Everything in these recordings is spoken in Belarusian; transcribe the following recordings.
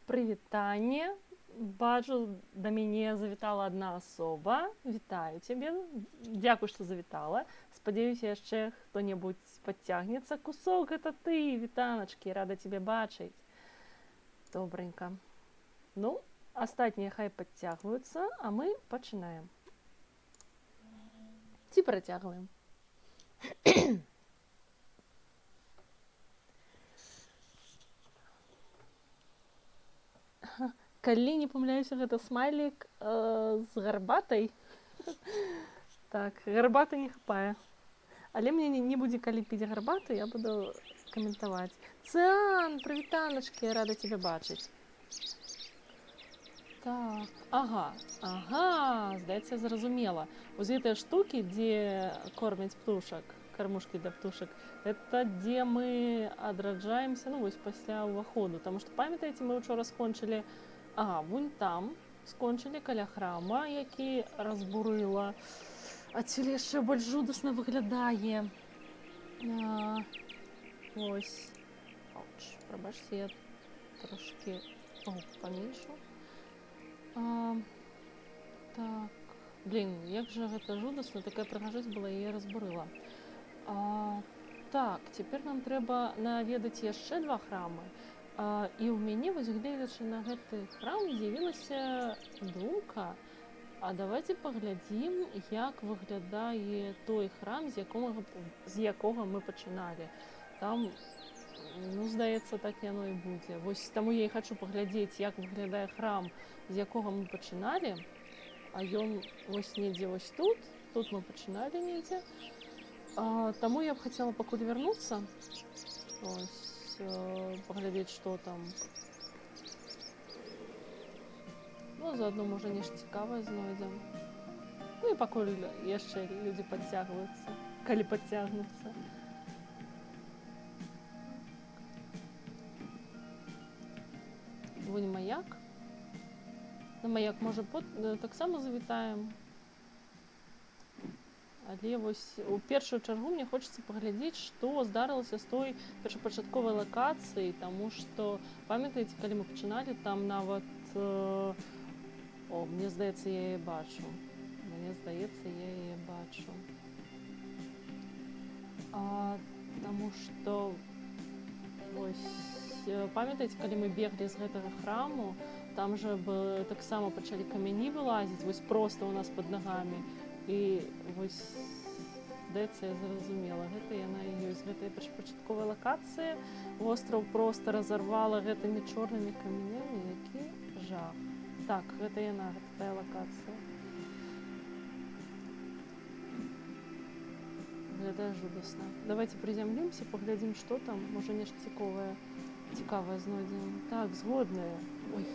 Прывітанне. Бачу, да мяне завітала адна асоба. Вітаю цябе. Дзякуй, што завітала. Спадзяюся, яшчэ хто-небудзь падцягнецца. Кусок, гэта ты, вітаначкі, рада цябе бачыць. Добренька. Ну, астатнія хай падцягваюцца, а мы пачынаем. Ці працягваем? Калі не памыляюся, гэта смайлік з гарбатай. Так, гарбаты не хапае. Але мне не будзе калі піць гарбату, я буду каментаваць. Цыан, прывітаначкі, рада цябе бачыць. Так, ага, здаецца, я зразумела. Вось гэтыя штукі, дзе кормяць птушак, кармушкі для птушак, это дзе мы адраджаемся, ну вось пасля ўваходу. Таму што, памятаеце, мы ўчора скончылі, вунь там скончылі каля храма, які разбурыла. Адсюль яшчэ больш жудасна выглядае. Ось. Ауч, прабачце, я трошкі паменшу. Так, блин, як жа гэта жудасна, такая прыгажосць была, яе разбурыла. Так, цяпер нам трэба наведаць яшчэ два храмы. І ў мяне, вось гледзячы на гэты храм, з'явілася думка, а давайце паглядзім, як выглядае той храм, з якога мы пачыналі. Там, ну, здаецца, так яно і будзе. Вось таму я і хачу паглядзець, як выглядае храм, з якога мы пачыналі. А ён вось недзе вось тут мы пачыналі недзе. Таму я б хацела пакуль вярнуцца. Ось. Паглядзець, што там. Ну, заодно, можа, нешта цікавае знойдзем. Ну і пакуль яшчэ людзі падцягваюцца, калі падцягнуцца. Вунь маяк. На маяк, можа, таксама завітаем. Але вось у першую чаргу мне хочацца паглядзець, што здарылася з той першапачатковай лакацыяй, таму што, памятаеце, калі мы пачыналі, там нават, мне здаецца, я яе бачу. Таму што, вось, памятаеце, калі мы беглі з гэтага храму, там жа таксама пачалі камяні вылазіць, вось проста ў нас пад нагамі. І вось, здаецца, я зразумела, гэта яна і ёсць, гэтая першапачатковая лакацыя. Востраў проста разарвала гэтымі чорнымі камянямі, які жах. Так, гэта яна, гэта тая лакацыя. Выглядае жудасна. Давайце прызямлімся, паглядзім, што там, можа, нешта цікавае знойдзем. Так, згодная. Ой.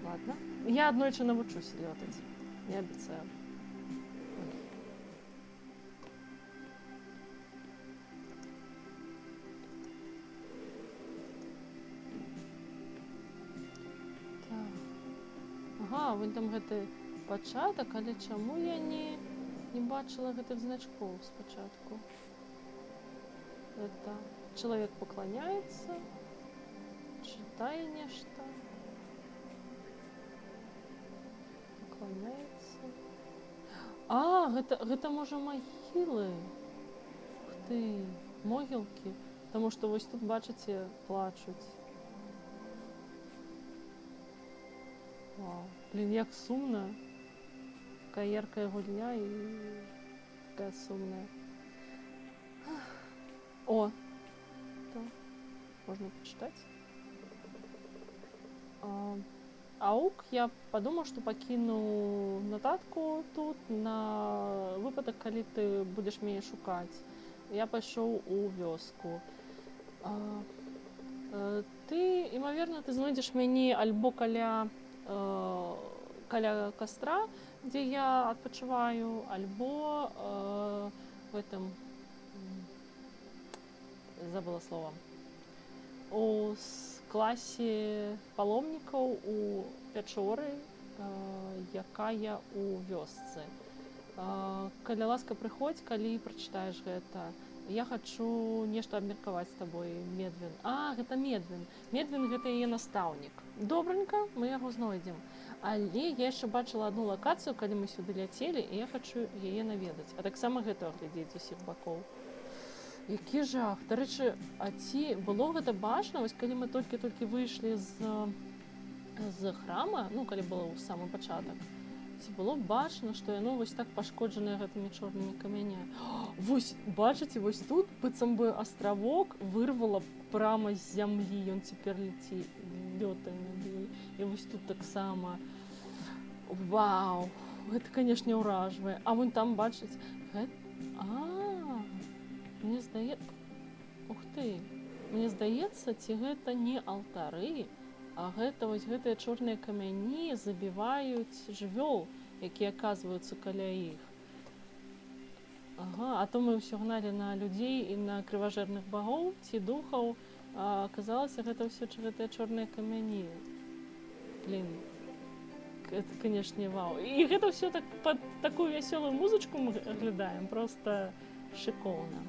Ладно. Я аднойчы навучуся лётаць. Не абяцаю. Вунь там гэты пачатак, але чаму я не бачыла гэтых значкоў спачатку? Это чалавек пакланяецца, чытае нешта. Пакланяецца. Гэта можа магілы. Ух ты, могілкі. Таму што вось тут, бачыце, плачуць. Вау. Блин, як сумна. Такая яркая гульня і такая сумная. О! Так. Можна пачытаць. Аук, я падумаў, што пакіну нататку тут на выпадак, калі ты будзеш мяне шукаць. Я пайшоў у вёску. Ты, імаверна, ты знойдзеш мяне альбо каля кастра, дзе я адпачываю, альбо в этом, забыла слова, у класе паломнікаў у пячоры, якая у вёсцы. Калі ласка, прыходзь, калі прачытаеш гэта. Я хочу нешта абмеркаваць з табой, Медвін. А, гэта Медвін. Медвін гэта яе настаўнік. Добранька, мы яго знойдзем. Але я яшчэ бачыла адну лакацыю, калі мы сюды ляцелі, і я хочу яе наведаць. А таксама гэта аглядзець з усіх бакоў. Які жах. Дарэчы, а ці было гэта бачна, вось калі мы толькі выйшлі з храма, ну, калі было ў самы пачатак, ці было бачна, што яно вось так пашкоджанае гэтымі чорнымі камянямі. Вось, бачыце, вось тут быццам бы астравок вырвала прама з зямлі, ён цяпер лётае над ёй. І вось тут таксама. Вау, гэта, канешне, ўражвае. А вон там, бачыць, мне здаецца... Ух ты! Мне здаецца, ці гэта не алтары, а гэта вось гэтыя чорныя камяні забіваюць жывёл, якія аказваюцца каля іх. Ага, а то мы ўсё гналі на людзей і на крыважэрных багоў ці духаў, а аказалася, гэта ўсё гэтыя чорныя камяні. Блін, гэта, канешне, вау. І гэта ўсё так пад такую вясёлую музычку мы аглядаем, проста шыкоўна.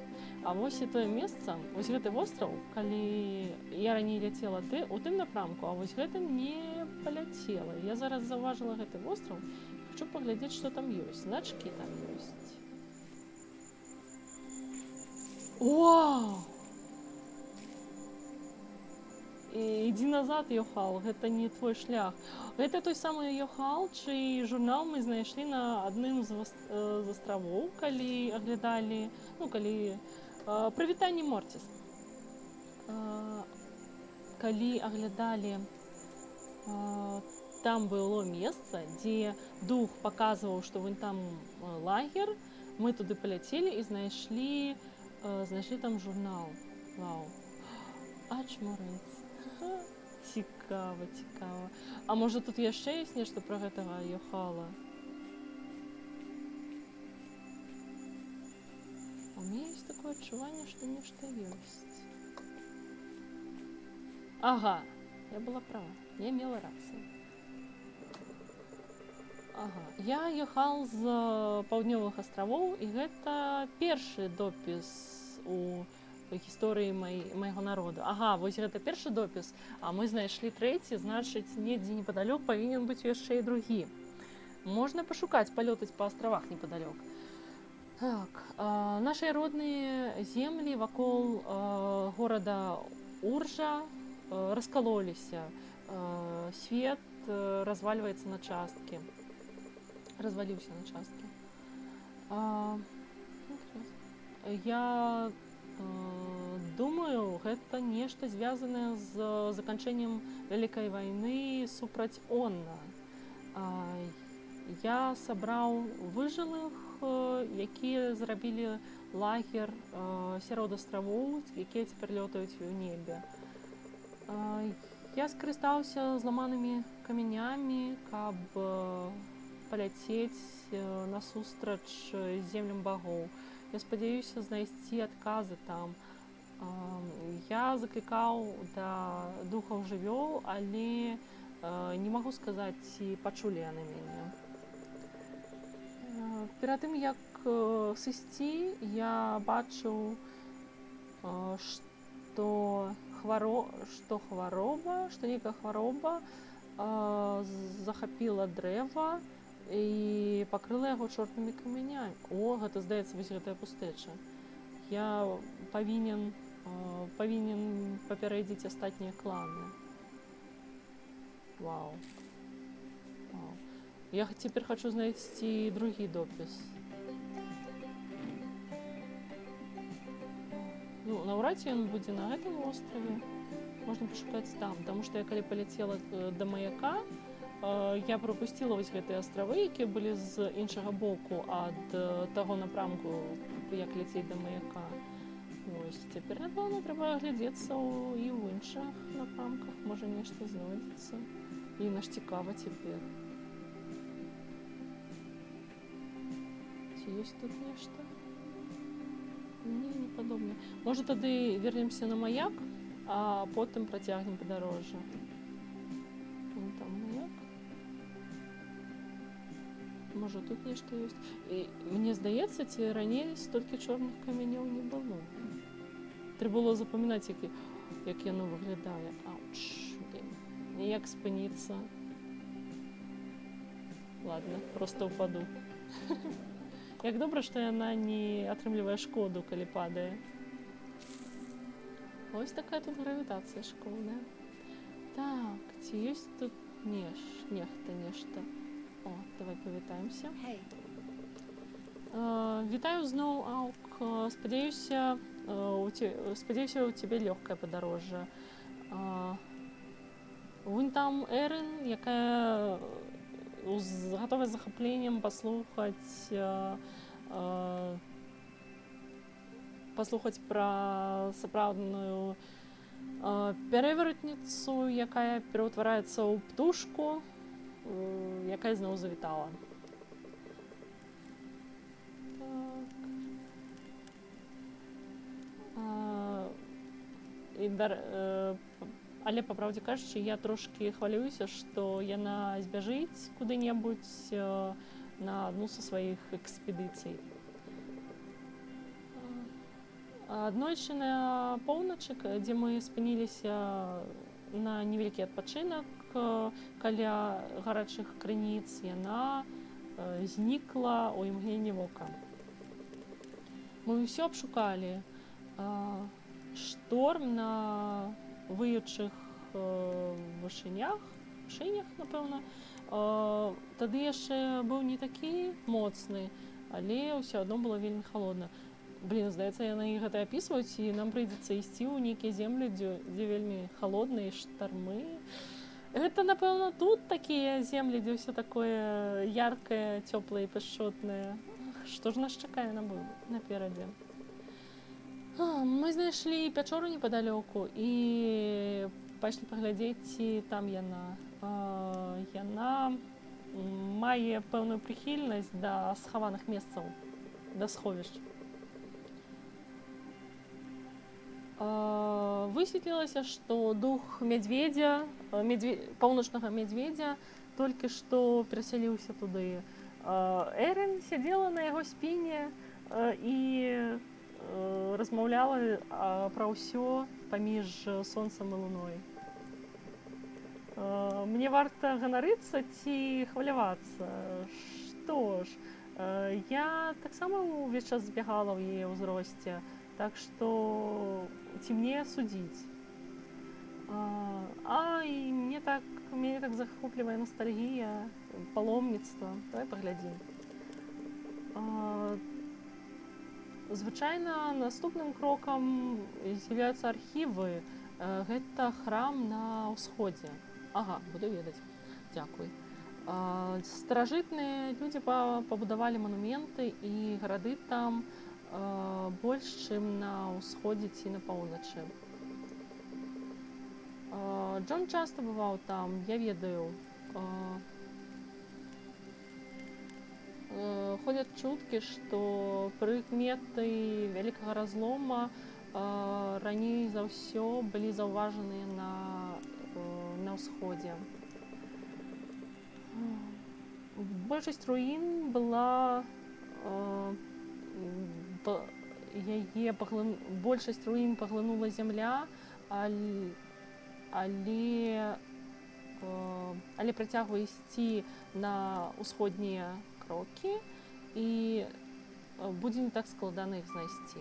А вось і тое месца, вось гэты востраў, калі я раней ляцела у тым напрамку, а вось гэтым не паляцела. Я зараз заўважыла гэты востраў, хочу паглядзець, што там ёсць. Значкі там ёсць. Вау! Ідзі назад, Йохал, гэта не твой шлях. Гэта той самы Йохал, чый журнал мы знайшлі на адным з астравоў, калі аглядалі, ну, калі... Прывітанне, Морціс. Калі аглядалі, там было месца, дзе дух паказваў, што вон там лагер, мы туды паляцелі і знайшлі там журнал. Вау. Ачмурэць. Цікава, цікава. А можа тут яшчэ ёсць нешта пра гэтага Йохала? У меня есть такое адчуванне, што нешта ёсць. Ага, я была права, я мела рацыю. Ага, я ехал з паўднёвых астравоў, і гэта першы допіс у гісторыі майго народу. Ага, вось гэта першы допіс, а мы знайшлі трэці, значыць, недзе непадалёк павінен быць яшчэ і другі. Можна пашукаць, палётаць па астравах непадалёк. Так, наши родные земли вакол города Уржа раскололися. Свет разваливается на часткі. Разваліўся на часткі. Я думаю, гэта нешта звязанае з заканчэннем Вялікай вайны супраць Онна. Я сабраў выжылых, якія зрабілі лагер сярод астравоў, якія цяпер лётаюць у небе. Я скарыстаўся зламанымі камянямі, каб паляцець насустрач землям багоў. Я спадзяюся знайсці адказы там. Я заклікаў да духаў жывёл, але не магу сказаць, ці пачулі яны мяне. Перад тым, як сысці, я бачыў, што нейкая хвароба захапіла дрэва і пакрыла яго чорнымі камянямі. О, гэта, здаецца, вось гэтая пустэча. Я павінен папярэдзіць астатнія кланы. Вау. Я цяпер хочу знайсці другі допіс. Ну, наўрад ці ён будзе на гэтым острове. Можна пашукаць там, таму што я калі паляцела да маяка, я пропусціла вось гэтыя астравы, якія былі з іншага боку ад таго напрамку, як ляцець да маяка. Вось, цяпер, напэўна, трэба аглядзецца і ў іншых напрамках. Можа, нешта знойдзецца. І наш цікава цяпер. Ці ёсць тут нешта? Не падобна. Можа, тады вернемся на маяк, а потым працягнем падарожжа. Вон там маяк. Можа, тут нешта ёсць. І мне здаецца, ці раней столькі чорных камянёў не было. Трэба было запамінаць, як яно выглядае. Ауч, блін. Як спыніцца. Ладно, просто упаду. Як добра, што яна не атрымлівае шкоду, калі падае. Ось такая тут гравітацыя школьная. Так, ці ёсць тут нешта. О, давай павітаемся. Вітаю зноў, Аук. Спадзяюся, у цябе лёгкае падарожжа. Вунь там Эрин, якая гатовая з захапленнем паслухаць пра сапраўдную перевертніцу, якая пераўтвараецца ў птушку, якая зноў завітала. Але, па праўдзе кажучы, я трошкі хвалююся, што яна збяжыць куды-небудзь на адну са сваіх экспедыцый. Аднойчы на поўначы, дзе мы спыніліся на невялікі адпачынак каля гарачых крыніц, яна знікла ў імгненне вока. Мы ўсё абшукалі. Шторм на выючых вышынях, напэўна. Тады яшчэ быў не такі моцны, але ўсё адно было вельмі халодна. Блін, здаецца, яны гэта апісваюць, і нам прыйдзецца ісці ў нейкія землі, дзе вельмі халодныя штормы. Гэта, напэўна, тут такія землі, дзе ўсё такое яркае, цёплае і пяшчотнае. Што ж нас чакае наперадзе? Мы знайшлі пячору непадалёку і пайшлі паглядзець, ці там яна. Яна мае пэўную прыхільнасць да схаваных месцаў, да сховішч. Высветлілася, што дух паўночнага мядзведзя толькі што перасяліўся туды. Эрин сядзела на яго спіне і размаўляла пра ўсё паміж сонцам і луной. Мне варта ганарыцца ці хвалявацца? Што ж, я таксама ўвесь час збягала ў яе ўзросце, так што ці мне судзіць? І мяне так захоплівае ностальгія, паломніцтва. Давай паглядзім. Звычайна наступным крокам з'яўляюцца архівы. Гэта храм на ўсходзе. Ага, буду ведаць. Дзякуй. Старажытныя людзі пабудавалі манументы і гарады там больш, чым на ўсходзе ці на поўначы. Джон часта бываў там, я ведаю. Ходзяць чуткі, што прыкметы вялікага разлома раней за ўсё былі заўважаныя на ўсходзе. Большасць руін была большасць руін паглынула зямля, але працягвае ісці на ўсходнія крокі, і будзе не так складана іх знайсці.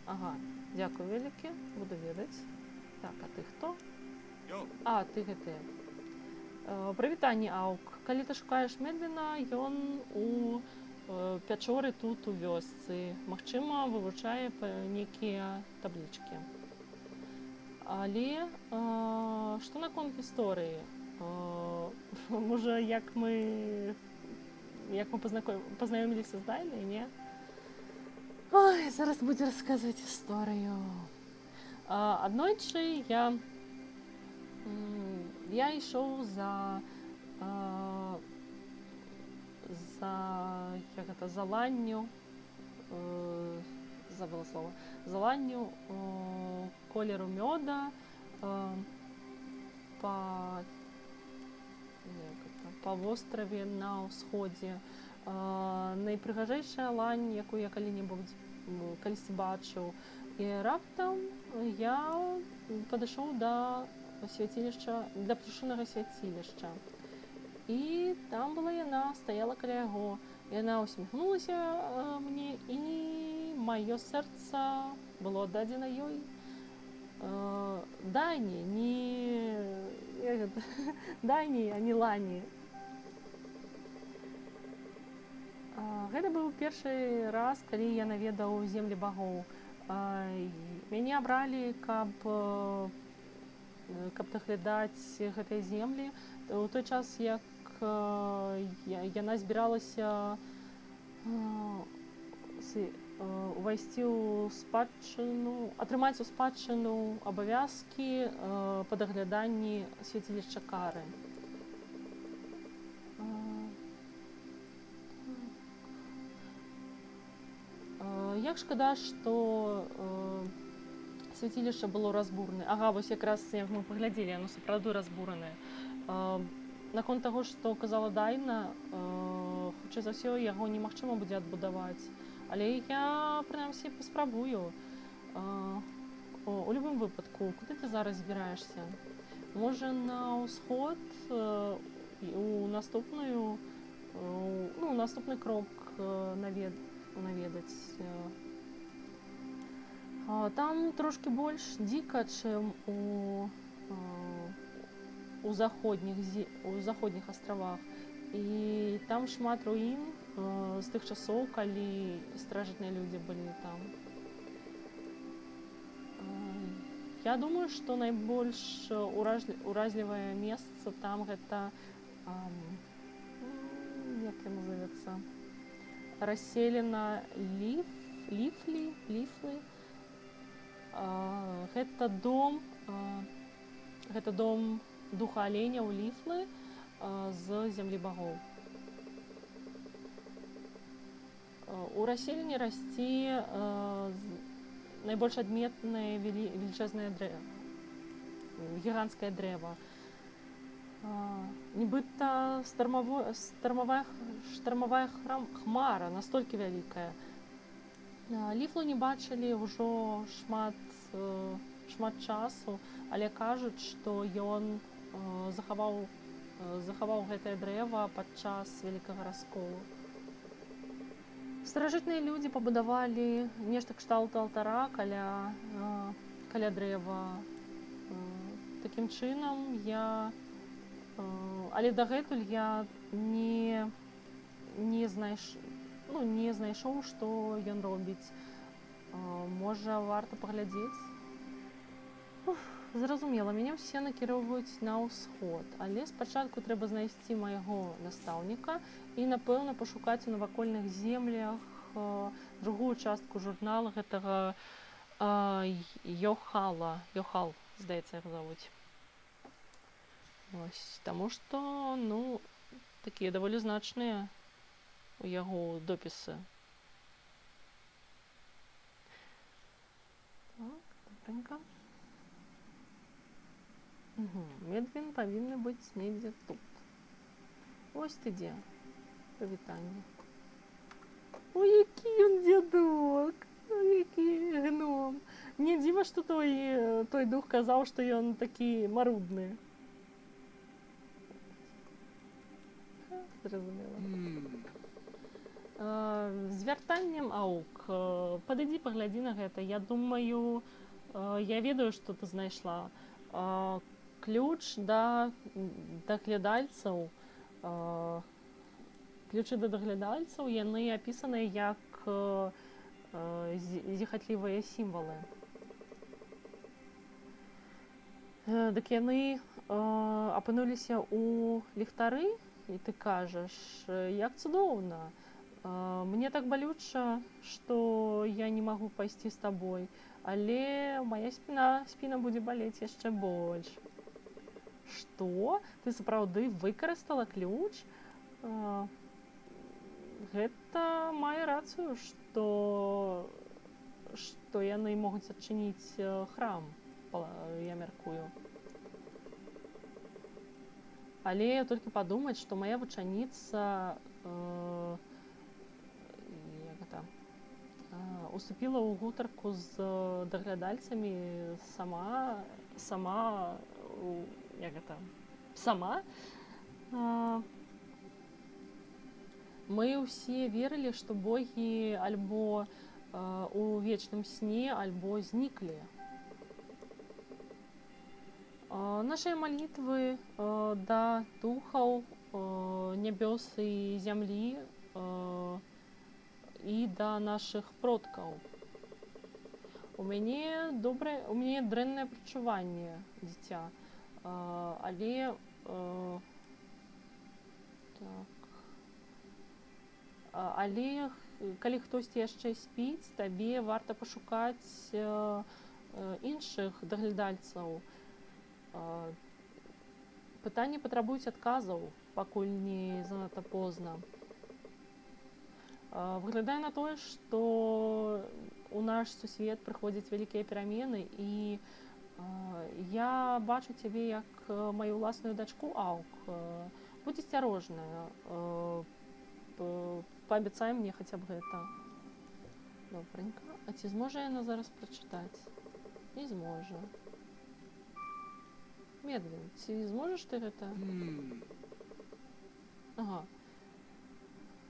Ага, дзякуй вялікі, буду ведаць. Так, а ты хто? Ты гэты. Прывітанне, Аук. Калі ты шукаеш Медвіна, ён у пячоры тут у вёсцы. Магчыма, вывучае нейкія таблічкі. Але што наконт гісторыі? Можа, як мы пазнаёміліся з Дайнай, не? Ой, зараз будзе расказваць гісторыю. Аднойчы я ішоў за ланню, забыла слова, за ланню колеру мёда па востраве на ўсходзе. найпрыгажэйшая лань, якую я калі-небудзь калісьці бачыў. І раптам я падышоў да свяцілішча, да птушынага свяцілішча. І там была яна, стаяла каля яго. Яна усміхнулася мне, і маё сэрца было аддадзена ёй. Дайні, Дайні, а не лані. Гэта быў першы раз, калі я наведаў землі багоў. Мяне абралі, каб даглядаць гэтыя землі. У той час, як яна збіралася увайсці ў спадчыну, атрымаць у спадчыну абавязкі па дагляданні свяцілішча Кары. Як шкада, што свяцілішча было разбуранае. Ага, вось якраз як мы паглядзелі, яно сапраўды разбуранае. Наконт таго, што казала Дайна, хутчэй за ўсё, яго немагчыма будзе адбудаваць. Але я, прынамсі, паспрабую. У любым выпадку, куды ты зараз збіраешся? Можа, на ўсход, у наступны крок наведаць. Там трошки больш дзіка, чым у заходніх астравах. І там шмат руін з тых часоў, калі старажытныя людзі былі там. Я думаю, што найбольш уразлівае месца там гэта, як яно называецца, расселена Ліфлі. Гэта дом духа аленя ў Ліфлы з зямлі багоў. У расселені расце найбольш адметнае велічэзнае дрэва, гіганцкае дрэва. Нібыта штармавая хмара, настолькі вялікая. Ліфлу не бачылі ўжо шмат часу, але кажуць, што ён захаваў гэтае дрэва падчас вялікага расколу. Старажытныя людзі пабудавалі нешта кшталту алтара каля дрэва. Такім чынам але дагэтуль я не знайшоў, што ён робіць. Можа, варта паглядзець? Зразумела, мяне ўсе накіроўваюць на ўсход, але спачатку трэба знайсці майго настаўніка і, напэўна, пашукаць у навакольных землях другую частку журнала гэтага Йохал, здаецца, яго завуць. Таму што, такія даволі значныя у яго допісы. Так, добренька. Медвін павінны быць недзе тут. Ось ты дзе. Прывітанне. Ой, які ён дзядок! Які гном! Не дзіва, што той дух казаў, што ён такі марудны. Зразумела. З вяртаннем аук. Падыдзі, паглядзі на гэта. Я думаю, я ведаю, што ты знайшла. Ключ да даглядальцаў. Ключы да даглядальцаў, яны апісаныя як зіхатлівыя сімвалы. Дык яны апынуліся ў ліхтары, і ты кажаш, як цудоўна. Мне так балюча, што я не магу пайсці з табой, але мая спіна будзе балець яшчэ больш. Што? Ты сапраўды выкарыстала ключ? Гэта мае рацыю, што яны могуць адчыніць храм, я мяркую. Але толькі падумаць, што мая вучаніца уступіла ў гутарку з даглядальцамі сама, як гэта, сама. Мы ўсе верылі, што богі альбо у вечным сне, альбо зніклі. Нашыя малітвы да духаў нябёс і зямлі і да нашых продкаў. У мяне дрэннае прадчуванне, дзіця, але калі хтосьці яшчэ спіць, табе варта пашукаць іншых даглядальцаў. Пытанні патрабуюць адказаў, пакуль не занадта позна. Выглядае на тое, што у наш сусвет прыходзяць вялікія перамены, і я бачу цябе як маю ўласную дачку, Аук. Будзь асцярожная. Паабяцай мне хаця б гэта. Добренька. А ці зможа яна зараз прачытаць? Не зможа. Медвін, ці зможаш ты гэта? Ага.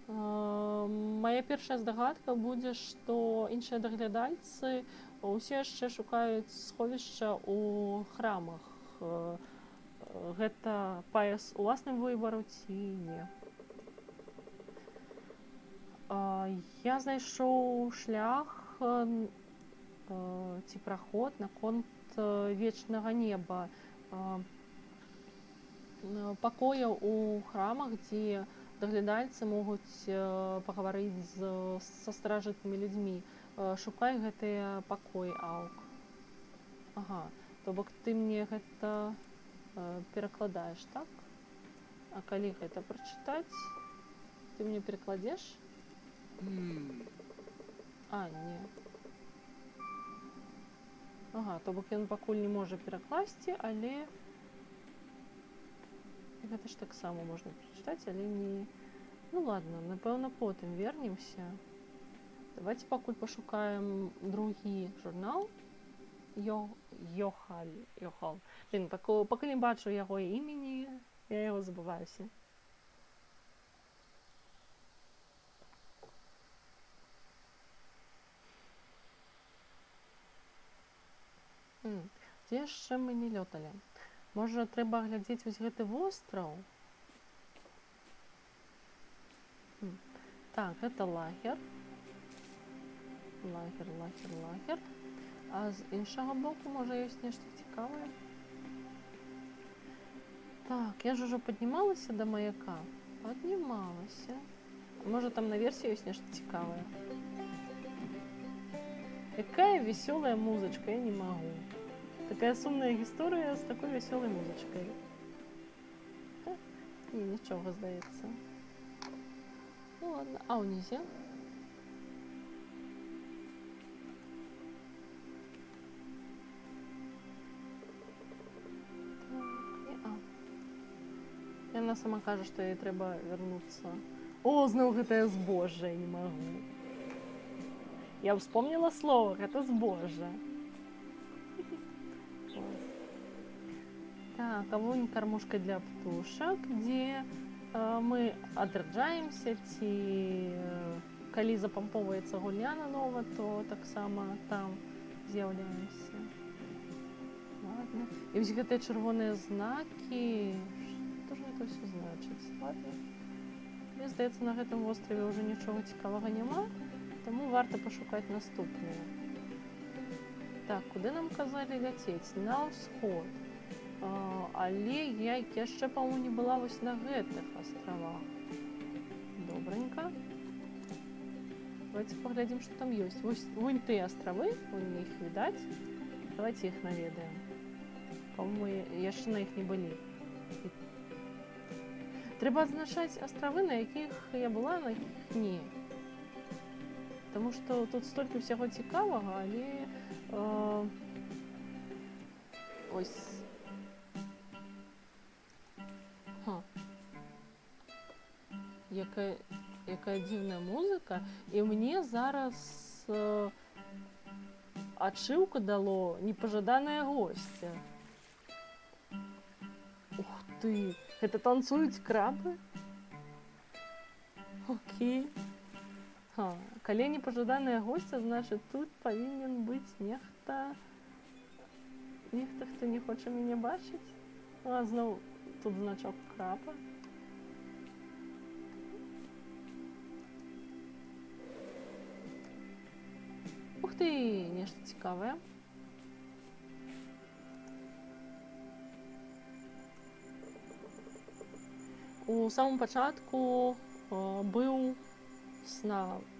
Мая першая здагадка будзе, што іншыя даглядальцы ўсе яшчэ шукаюць сховішча ў храмах. Гэта па уласным выбару ці не? Я знайшоў шлях ці праход наконт вечнага неба, пакояў у храмах, дзе даглядальцы могуць пагаварыць са старажытнымі людзьмі. Шукай гэтыя пакоі, Аук. Ага, то бок ты мне гэта перакладаеш, так? А калі гэта прачытаць, ты мне перакладзеш? Не. Ага, то бок ён пакуль не можа перакласці, але гэта ж таксама можна прачытаць, але не... Ну ладно, напэўна, потым вернемся. Давайте пакуль пашукаем другі журнал. Йохал. Пакуль не бачу яго імені, я яго забываюся. Дзе яшчэ мы не лёталі? Можа, трэба глядзець вось гэты востраў? Так, гэта лагер. Лагер. А з іншага боку, можа, ёсць нешта цікавае? Так, я ж ужо паднімалася да маяка? Паднімалася. Можа, там наверсе ёсць нешта цікавае? Якая весёлая музычка, я не магу. Такая сумная гісторыя з такой весёлай музычкай. Не, нічога, здаецца. Ну ладно, а ўнізе? Яна сама кажа, што ёй трэба вярнуцца. О, зноў гэтае збожжа, я не магу. Я вспомнила слово, гэта збожжа. Так, а вунь кармушка для птушак, дзе мы адраджаемся, ці калі запампоўваецца гульня нанова, то таксама там з'яўляемся. Ладно. І вось гэтыя чырвоныя знакі, што ж гэта ўсё значыць? Ладно. Мне здаецца, на гэтым востраве ўжо нічога цікавага няма, таму варта пашукаць наступнае. Так, куды нам казалі ляцець? На ўсход. Але я яшчэ, па-моему, не была вось на гэтых астравах. Добренька. Давайте паглядзім, што там ёсць. Вось тыя астравы, вон іх відаць. Давайте іх наведаем. Па-моему, яшчэ на іх не былі. Трэба адзначаць астравы, на якіх я была, на якіх не. Таму што тут столькі ўсяго цікавага, але ось. Якая дзіўная музыка. І мне зараз ачыўку дало непажаданае госце. Ух ты, гэта танцуюць крабы? Окей. Калі непажаданае госце, значыць тут павінен быць нехта, хто не хоча мяне бачыць. А зноў тут значок краба. Ух ты, нешта цікавае. У самым пачатку быў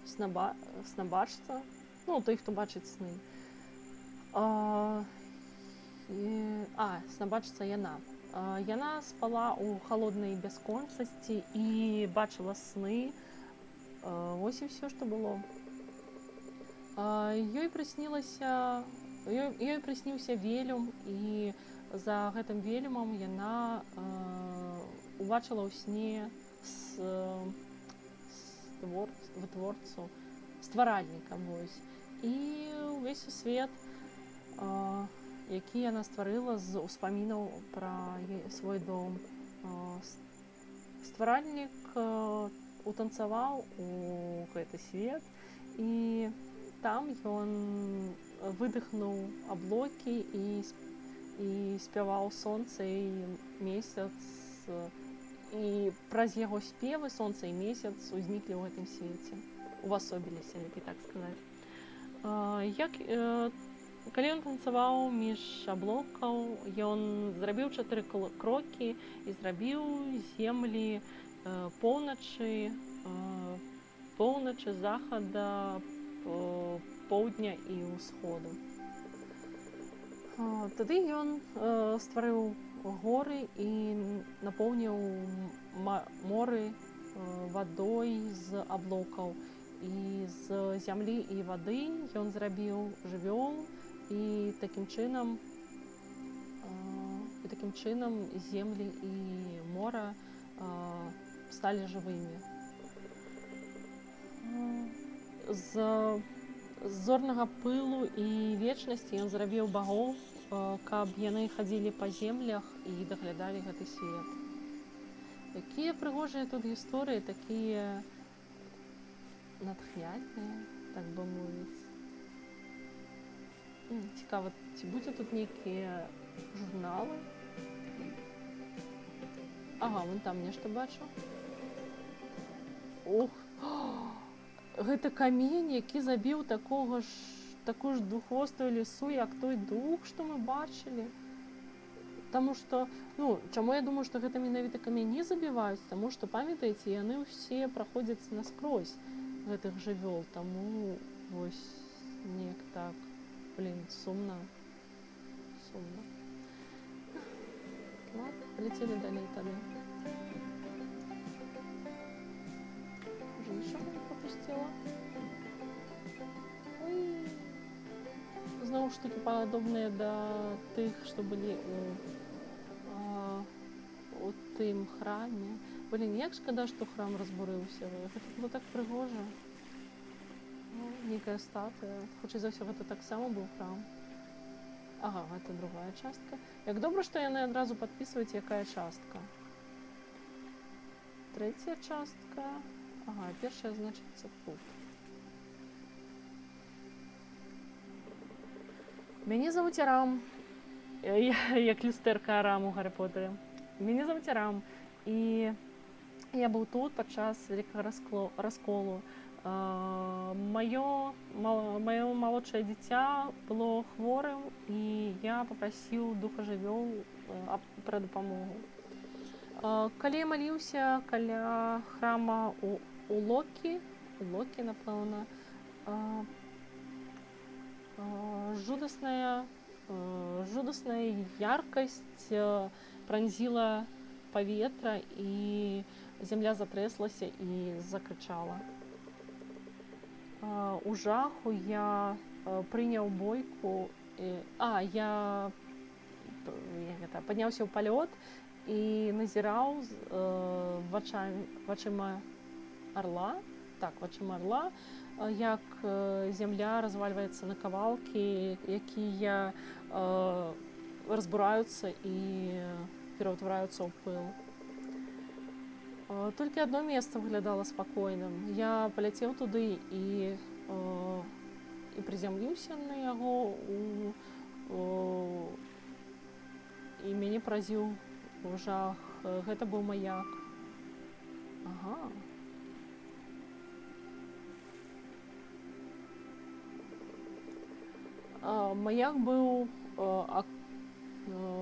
снабачца, ну, той, хто бачыць сны. Снабачца яна. Яна спала ў халоднай бясконцасці і бачыла сны. Вось і ўсё, што было. Ёй прысніўся велюм, і за гэтым велюмам яна убачыла ў сне вытворцу, стваральніка, вось. І ўвесь свет, які яна стварыла з успамінаў пра свой дом. Стваральнік утанцаваў у гэты свет, і там ён выдыхнуў аблокі і спяваў сонца і месяц, і праз яго спевы сонца і месяц узніклі ў гэтым свеце, увасобіліся, лепей так сказаць. Калі ён танцаваў між аблокаў, ён зрабіў 4 крокі і зрабіў землі поўначы, захада, поўдня і ўсходу. Тады ён стварыў горы і напоўніў моры вадой з аблокаў. І з зямлі і вады ён зрабіў жывёл, і такім чынам землі і мора сталі жывымі. З зорнага пылу і вечнасці ён зрабіў багоў, каб яны хадзілі па землях і даглядалі гэты свет. Такія прыгожыя тут гісторыі, такія натхняльныя, так бы мовіць. Цікава, ці будзе тут нейкія журналы? Вон там нешта бачу. Гэта камень, які забіў такую ж двуххвостую лісу, як той дух, што мы бачылі. Таму што, чаму я думаю, што гэта менавіта камяні забіваюць? Таму што, памятаеце, яны ўсе праходзяць наскрозь гэтых жывёл, таму вось неяк так, сумна. Ладно, полетели далей тады. Уже нічого не пропустила. Зноў ж такі падобныя да тых, што былі у тым храме. Як шкада, што храм разбурыўся. Гэта было так прыгожа. Нейкая статуя. Хутчэй за ўсё, гэта таксама быў храм. Гэта другая частка. Як добра, што яны адразу падпісваюць, якая частка. 3-я частка. Першая, значыцца, тут. Мяне завуць Арам. Як люстэрка Арам у Гаррі Потэры. Мяне завуць Арам. І я быў тут падчас вялікага расколу. Маё малодшае дзіця было хворым, і я папрасіў духа жывёл пра дапамогу. Калі я маліўся каля храма у Локі, напэўна, жудасная яркасць пранзіла паветра, і зямля затрэслася і закрычала. У жаху я прыняў бойку. Я падняўся ў палёт і назіраў вачыма арла, як зямля развальваецца на кавалкі, якія разбураюцца і пераўтвараюцца ў пыл. Толькі одно месца выглядала спакойным. Я паляцеў туды і прызямліўся на яго, і мяне паразіў жах. Гэта быў маяк. Ага. Маяк быў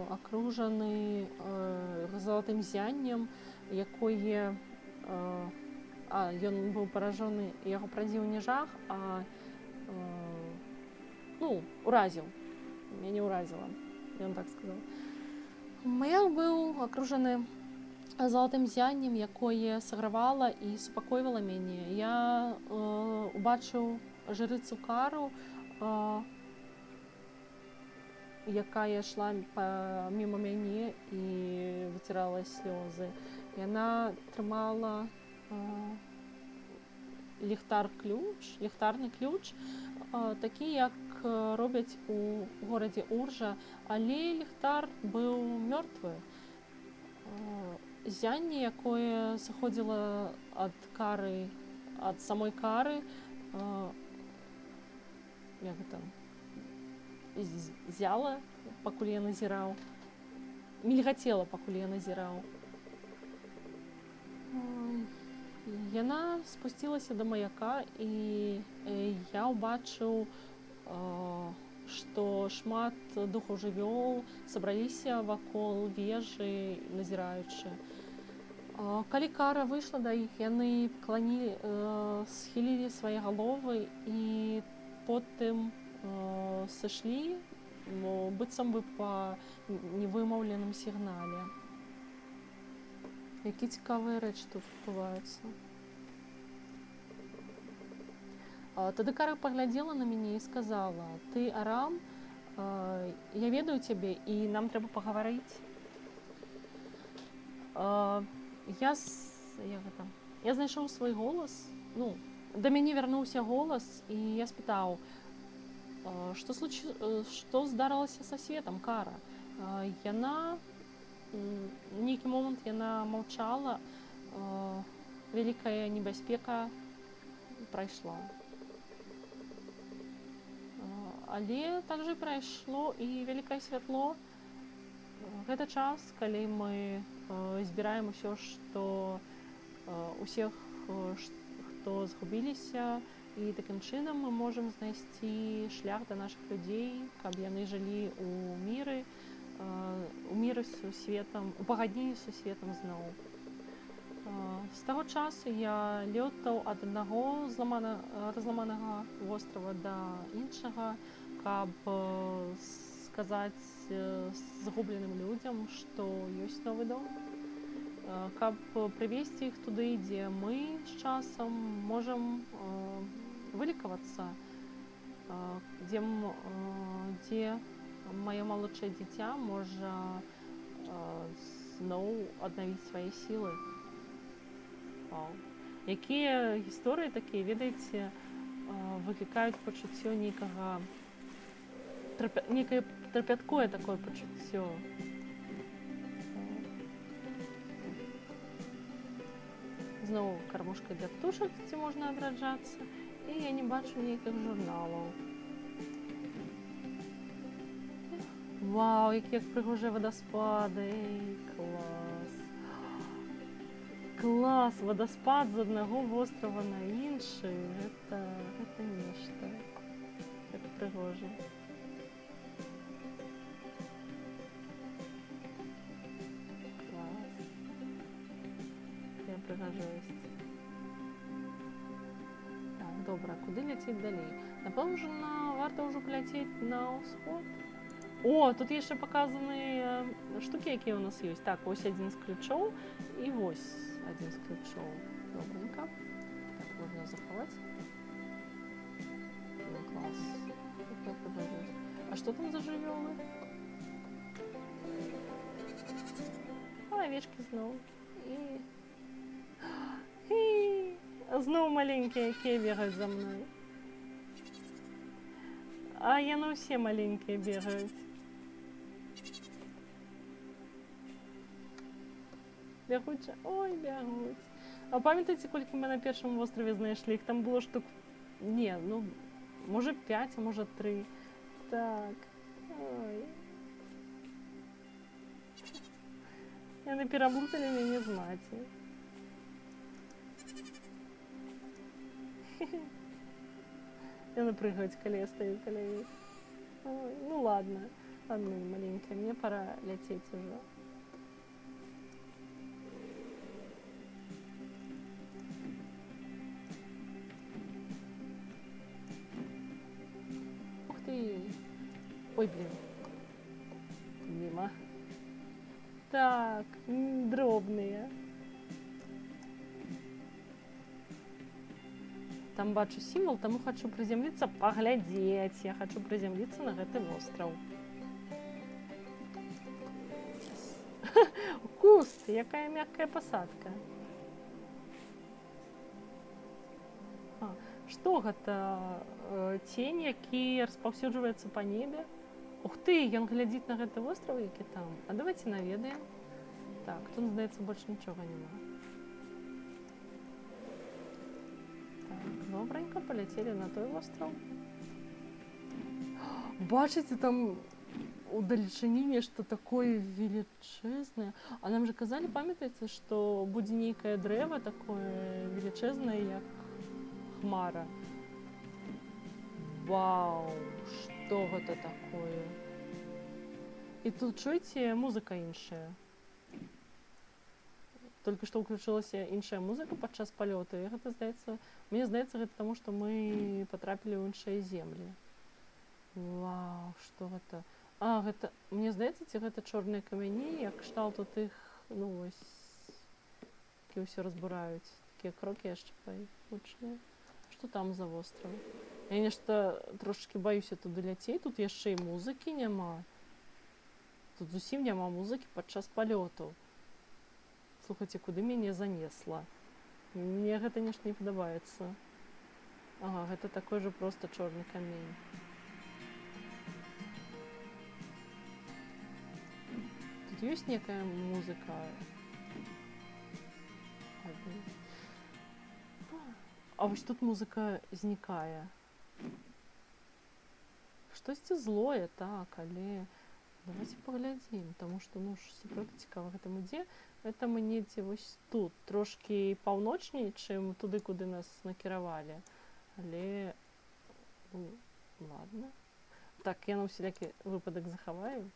акружаны залатым зяннем, якое... ён быў паражоны, яго паразіў не жах, а уразіў. Мяне ўразіла, ён так сказаў. Маяк быў акружаны залатым зяннем, якое сагравала і супакойвала мяне. Я убачыў жрыцу Кару, якая йшла мімо мяне і выцірала слёзы. Яна трымала ліхтарны ключ, такі, як робяць у горадзе Уржа, але ліхтар быў мёртвы. Зянне, якое сыходзіла ад самой Кары, як гэта, зяла, пакуль я назіраў, мільгацела, пакуль я назіраў. Яна спусцілася да маяка, і я ўбачыў, што шмат духаў жывёл сабраліся вакол вежы, назіраючы. Калі Кара выйшла да іх, яны схілілі свае галовы і потым сышлі, быццам бы па невымаўленым сігнале. Які цікавыя рэчы тут адбываюцца. Тады Кара паглядзела на мяне і сказала: «Ты Арам, я ведаю цябе, і нам трэба пагаварыць». Я знайшоў свой голас, да мяне вярнуўся голас, і я спытаў: «Што здарылася са светам, Кара?» Яна, нейкі момант яна маўчала, вялікая небяспека прайшла. Але также прайшло і вялікае святло. Гэта час, калі мы збіраем усіх, хто згубіліся, і такім чынам мы можам знайсці шлях да нашых людзей, каб яны жылі ў міры з сусветам, у пагадненні з сусветам зноў. З таго часу я лётаў ад аднаго разламанага вострава да іншага, каб сказаць згубленым людзям, што ёсць новы дом, каб прывесці іх туды, дзе мы з часам можам вылікавацца, дзе маё малодшае дзіця можа зноў аднавіць свае сілы. Якія гісторыі такія, ведаеце, выклікаюць пачуццё некае трапяткое такое пачуццё. Зноў кармушка для птушак, дзе можна адраджацца, і я не бачу нейкіх журналаў. Вау, якія прыгожыя вадаспады, клас! Клас, вадаспад з аднаго вострава на іншы, гэта нешта. Гэта прыгожа. Клас. Я прыгажосць. Так, добра, куды ляцець далей? Напэўна, варта ўжо паляцець на ўсход. О, тут яшчэ паказаны штукі, якія ў нас ёсць. Так, ось адзін з ключоў і вось адзін з ключоў. Добренька. Так, можна захаваць. Клас. А што там за жывёлы? Авечкі зноў. Зноў маленькія, якія бегаюць за мной. А яны ўсе маленькія бегаюць. Бягуча, ой, бягуць. А памятаеце, колькі мы на першым востраве знайшлі? Іх там было штук... Не, ну, можа 5, а можа 3. Так, ой. Яны пераблуталі мяне з маці. Яны прыгаюць, калі я стаю каля іх. Ой, ну ладно, ладно, маленькая, мне пора ляцець уже. Ух ты! Ой, блин. Мимо. Так, дробные. Там бачу сімвол, таму хочу прызямліцца, паглядзець. Я хочу прызямліцца на гэты востраў. Куст, якая мягкая пасадка. Што гэта? Тень, які распаўсюджваецца па небе? Ух ты, ён глядзіць на гэты востраў, які там. А давайте наведаем. Так, тут, здаецца, больш нічога няма. Добренько, полетели на той остров. Бачите, там удалечыні нешта такое величезное. А нам же казали, памятаеце, что будзе нейкае дрэва такое величезное, як хмара. Вау, что гэта такое? И тут, чуеце, музыка іншая. Только что включилась іншая музыка падчас палёту. І гэта, здаецца, мне здаецца, гэта таму, што мы патрапілі ў іншыя землі. Вау, што гэта? А, гэта, мне здаецца, ці гэта чорныя камяні, як кшталту тых, ну, вось, які ўсё разбураюць. Такія крокі яшчэ паічныя. Што там за востраў? Я нешта трошачкі баюся туды ляцець, тут яшчэ і музыкі няма. Тут зусім няма музыкі падчас палёту. Слухайте, куды мяне занесла? Мне гэта нешта не падабаецца. Ага, гэта такой же просто чорны камень. Тут ёсць некая музыка. А вось тут музыка знікае. Штосьці злое, так, але давайте паглядзім, таму што, ну, сапраўды цікава гэтым ідзе. Это мы недзе вось тут, трошкі паўночней, чым туды, куды нас накіравалі. Але, ну, ладно. Так, я на ўсялякі выпадак захаваю.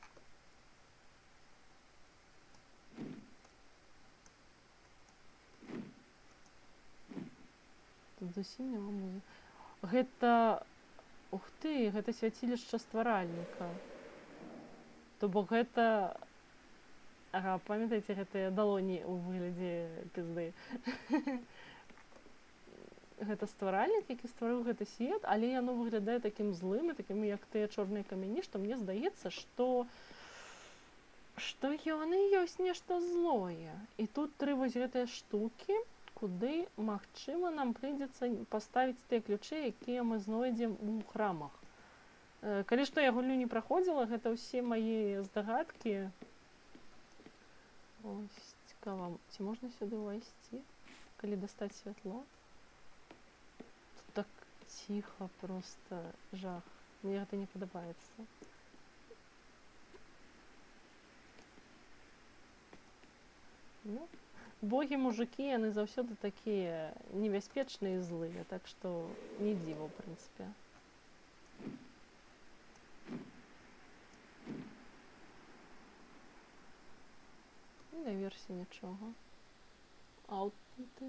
Тут зусім няма музыкі. Гэта, ух ты, гэта свяцілішча стваральніка. То бок гэта... Ага, памятаеце гэтыя далоні ў выглядзе пізды? Гэта стваральнік, які стварыў гэты свет, але яно выглядае такім злым і такім, як тыя чорныя камяні, што мне здаецца, што яны ёсць нешта злое. І тут 3 вось гэтыя штукі, куды, магчыма, нам прыйдзецца паставіць тыя ключы, якія мы знойдзем у храмах. Калі што я гульню не праходзіла, гэта ўсе мае здагадкі. Ось, цікава, ці можна сюды ўвайсці, калі дастаць святло? Тут так ціха, просто жах. Мне гэта не падабаецца. Ну, богі-мужыкі, яны заўсёды такія небяспечныя і злыя, так што не дзіва, ў прынцыпе. Наверсе нічога. Аўтенты.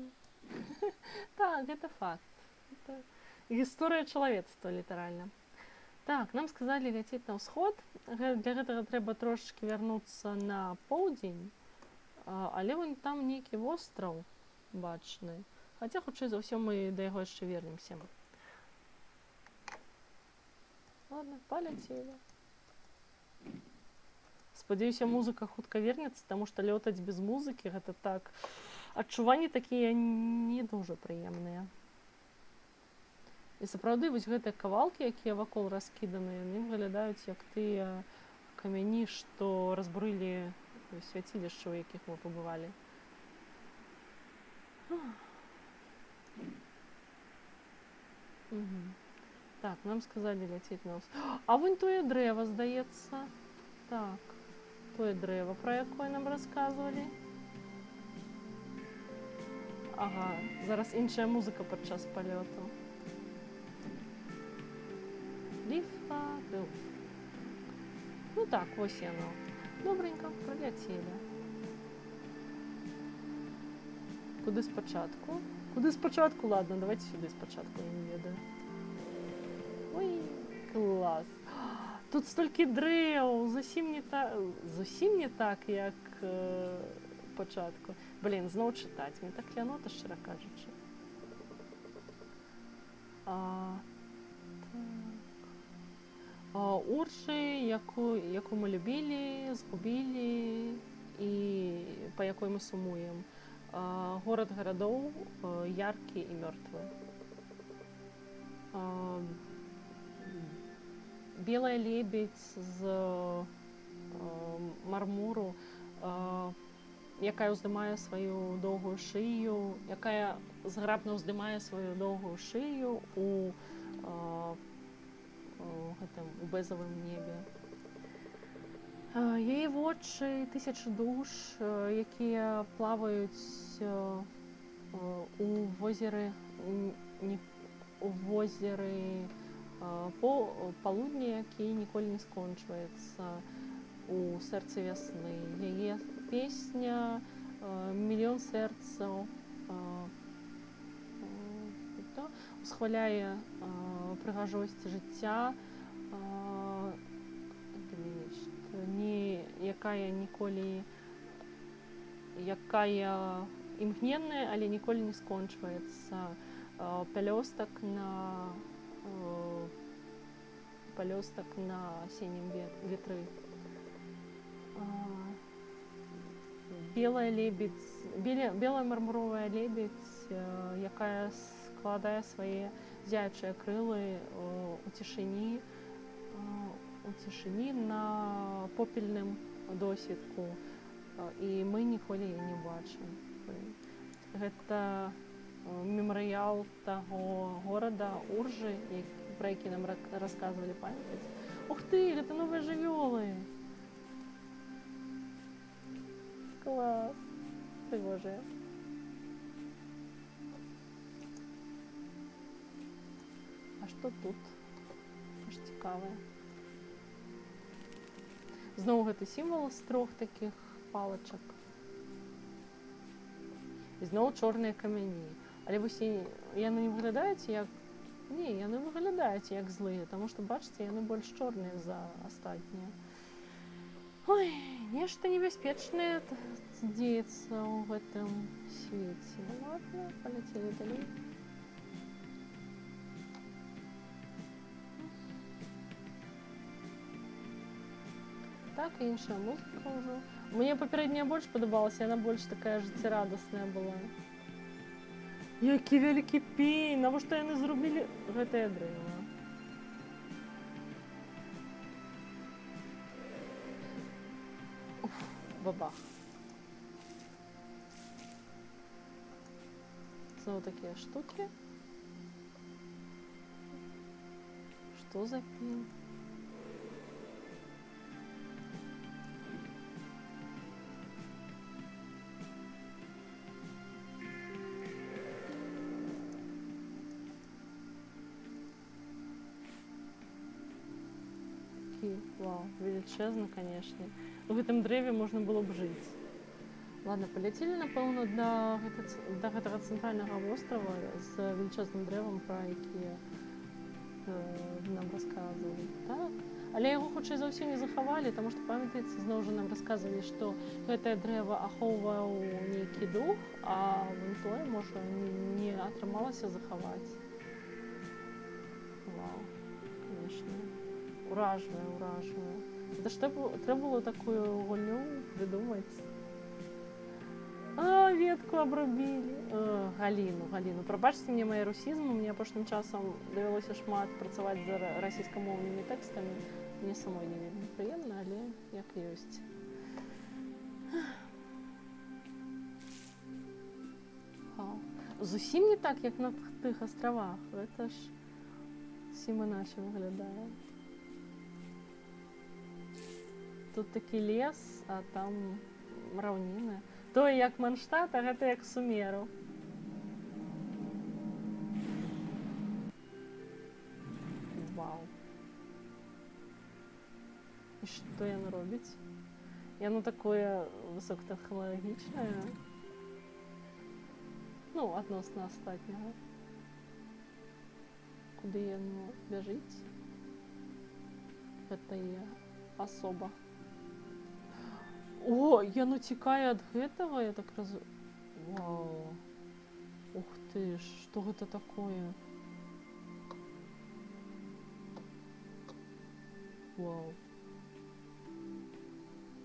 Так, гэта факт. Это гісторыя чалавецтва, літаральна. Так, нам сказалі ляцець на ўсход. Для гэтага трэба трошачкі вярнуцца на поўдзень. Але вон там нейкі востраў бачны. Хаця, хутчэй за ўсё, мы да яго яшчэ вернемся. Ладно, паляцелі. Спадзяюся, музыка хутка вернецца, таму што лётаць без музыкі гэта так адчуванні такія не дуже прыемныя. І сапраўды вось гэтыя кавалкі, якія вакол раскіданыя, яны выглядаюць як тыя камяні, што разбурылі свяцілішча, у якіх мы пабывалі. Так, нам сказалі ляцець на ўсход. А вунь тое дрэва, здаецца. Так, тое дрэва, пра якое нам расказвалі. Ага, зараз іншая музыка падчас палёту. Ліфа, ну так, вось яно. Добренька, праляцелі. Куды спачатку? Куды спачатку? Ладно, давайте сюды спачатку, я не ведаю. Ой, клас. Тут столькі дрэў, зусім не так, як пачатку. Блін, зноў чытаць, мне так лянота, шчыра кажучы. Уржы, якую мы любілі, згубілі і па якой мы сумуем. Горад гарадоў, яркі і мёртвы. Белая лебедь з мармуру, якая ўздымае сваю доўгую шыю, якая зграбна ўздымае сваю доўгую шыю у бэзавым небе. Яе вочы тысячы душ, якія плаваюць у возеры палудня, які ніколі не скончваецца у сэрцы вясны. Яе песня «Мільён сэрцаў» усхваляе прыгажосць жыцця, якая імгненная, але ніколі не скончваецца. Пялёстак на асеннім ветры. Белая мармуровая лебедь, якая складае свае зяючыя крылы у цішыні на попельным досвітку, і мы ніколі яе не бачым. Гэта мемарыял таго горада Уржы, пра які нам расказвалі, памятаеце? Ух ты, гэта новыя жывёлы! Клас! Прыгожыя. А што тут? Аж цікавае. Зноў гэты сімвал з 3 такіх палачак. І зноў чорныя камяні. Але вось яны не выглядаюць як... Не, яны выглядаюць як злыя, таму што, бачыце, яны больш чорныя за астатнія. Ой, нешта небяспечнае дзеецца ў гэтым свеце. Ладно, паляцелі далей. Так, і іншая музыка ўжо. Мне папярэдняя больш падабалася, яна больш такая жыццярадасная была. Які вялікі пень! Навошта яны зрубілі гэтае дрэва? Уф, бабах. Зноў такія штукі. Што за пень? Вау, величезно, конечно. В гэтым дрэве можна было б жыць. Ладно, паляцелі, напэўна, да гэтага цэнтральнага вострава з величезным дрэвам, пра якія нам расказвалі. Так. Але яго, хутчэй за ўсё, не захавалі, таму што, памятаеце, зноў жа нам расказвалі, што гэтае дрэва ахоўваў нейкі дух, а вон тое, можа, не атрымалася захаваць. Вау, конечно. Уражвае. Это ж трэба было такую гульню придумаць. А, ветку обрубілі. Галіну. Прабачце мне мае русізмы, мне апошнім часам давялося шмат працаваць з расійскамоўнымі тэкстамі. Мне самой не вельмі прыемна, але як ёсць. Зусім не так, як на тых астравах. Гэта ж зусім іначай выглядае. Тут такі лес, а там раўніны. Тое, як Манштат, а гэта як Сумеру. Вау. І што яно робіць? Яно такое высокатэхналагічнае. Ну, адносна астатняга. Куды яно бяжыць? Гэта і асоба. О, яно цікае ад гэтага, я так Вау. Ух ты ж, што гэта такое? Вау.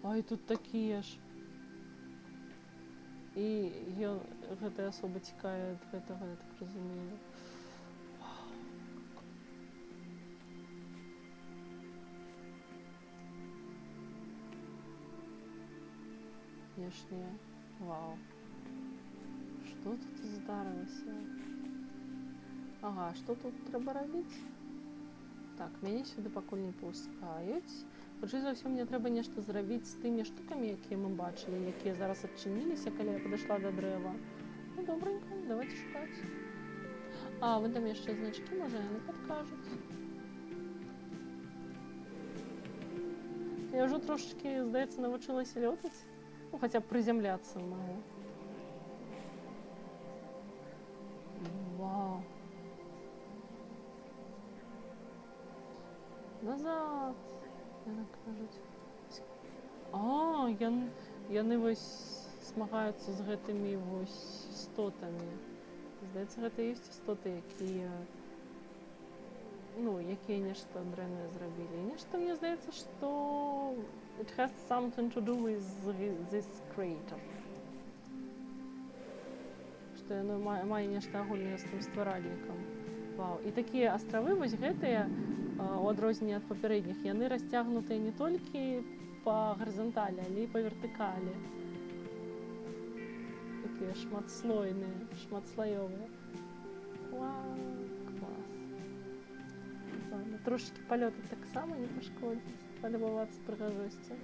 Ай, тут такія ж. І гэтая асоба цікае ад гэтага, я так разумею. Внешне. Вау. Што тут здарылася? Ага, што тут трэба рабіць? Так, мяне сюды пакуль не пускаюць. Хутчэй за ўсё, мне трэба нешта зрабіць з тымі штукамі, якія мы бачылі, якія зараз адчыніліся, калі я падышла да дрэва. Ну, добренька, давайте шукаць. А, вон там яшчэ значкі, можа, яны падкажуць. Я ўжо трошачкі, здаецца, навучылася лётаць. Ну, хаця б прызямляцца магу. Вау. Назад, яны кажуць. А, яны вось змагаюцца з гэтымі вось істотамі. Здаецца, гэта ёсць істоты, якія, ну, якія нешта дрэннае зрабілі. І нешта, мне здаецца, што it has something to do with this creator. Што яно мае нешта агульнае з тым стваральнікам. Вау. І такія астравы, вось гэтыя, у адрозненне ад папярэдніх, яны расцягнутыя не толькі па гарызанталі, але і па вертыкалі. Такія шматслойныя, шматслаёвыя. Вау, клас. Ладно, трошечкі палёты таксама не пашкодзіць. Полюбоваться прыгажосцю.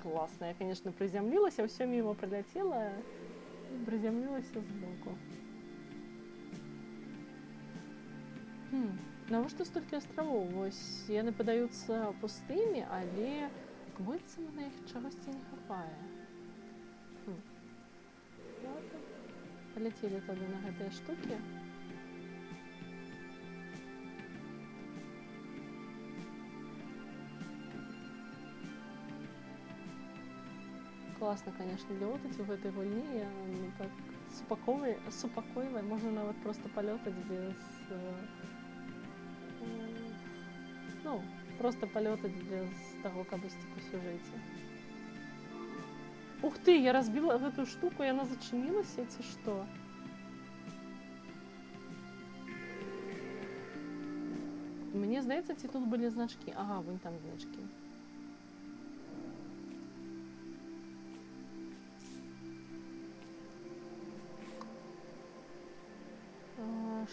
Классно. Я, конечно, приземлилась, а все мимо пролетела и приземлилась сбоку. Навошта столькі астравоў? Вось яны падаюцца пустымі, але быццам на іх чагосьці не хапае. Ладно. Паляцелі тады на гэтыя штукі. Классно, конечно, лётаць у гэтай гульні. Я так супакойвае. Можна нават проста палётаць без... Ну, просто палётаць без таго, каб ісці па сюжэце. Ух ты, я разбіла гэтую штуку, яна зачынілася, ці што? Мне здаецца, ці тут былі значкі. Ага, вон там значкі.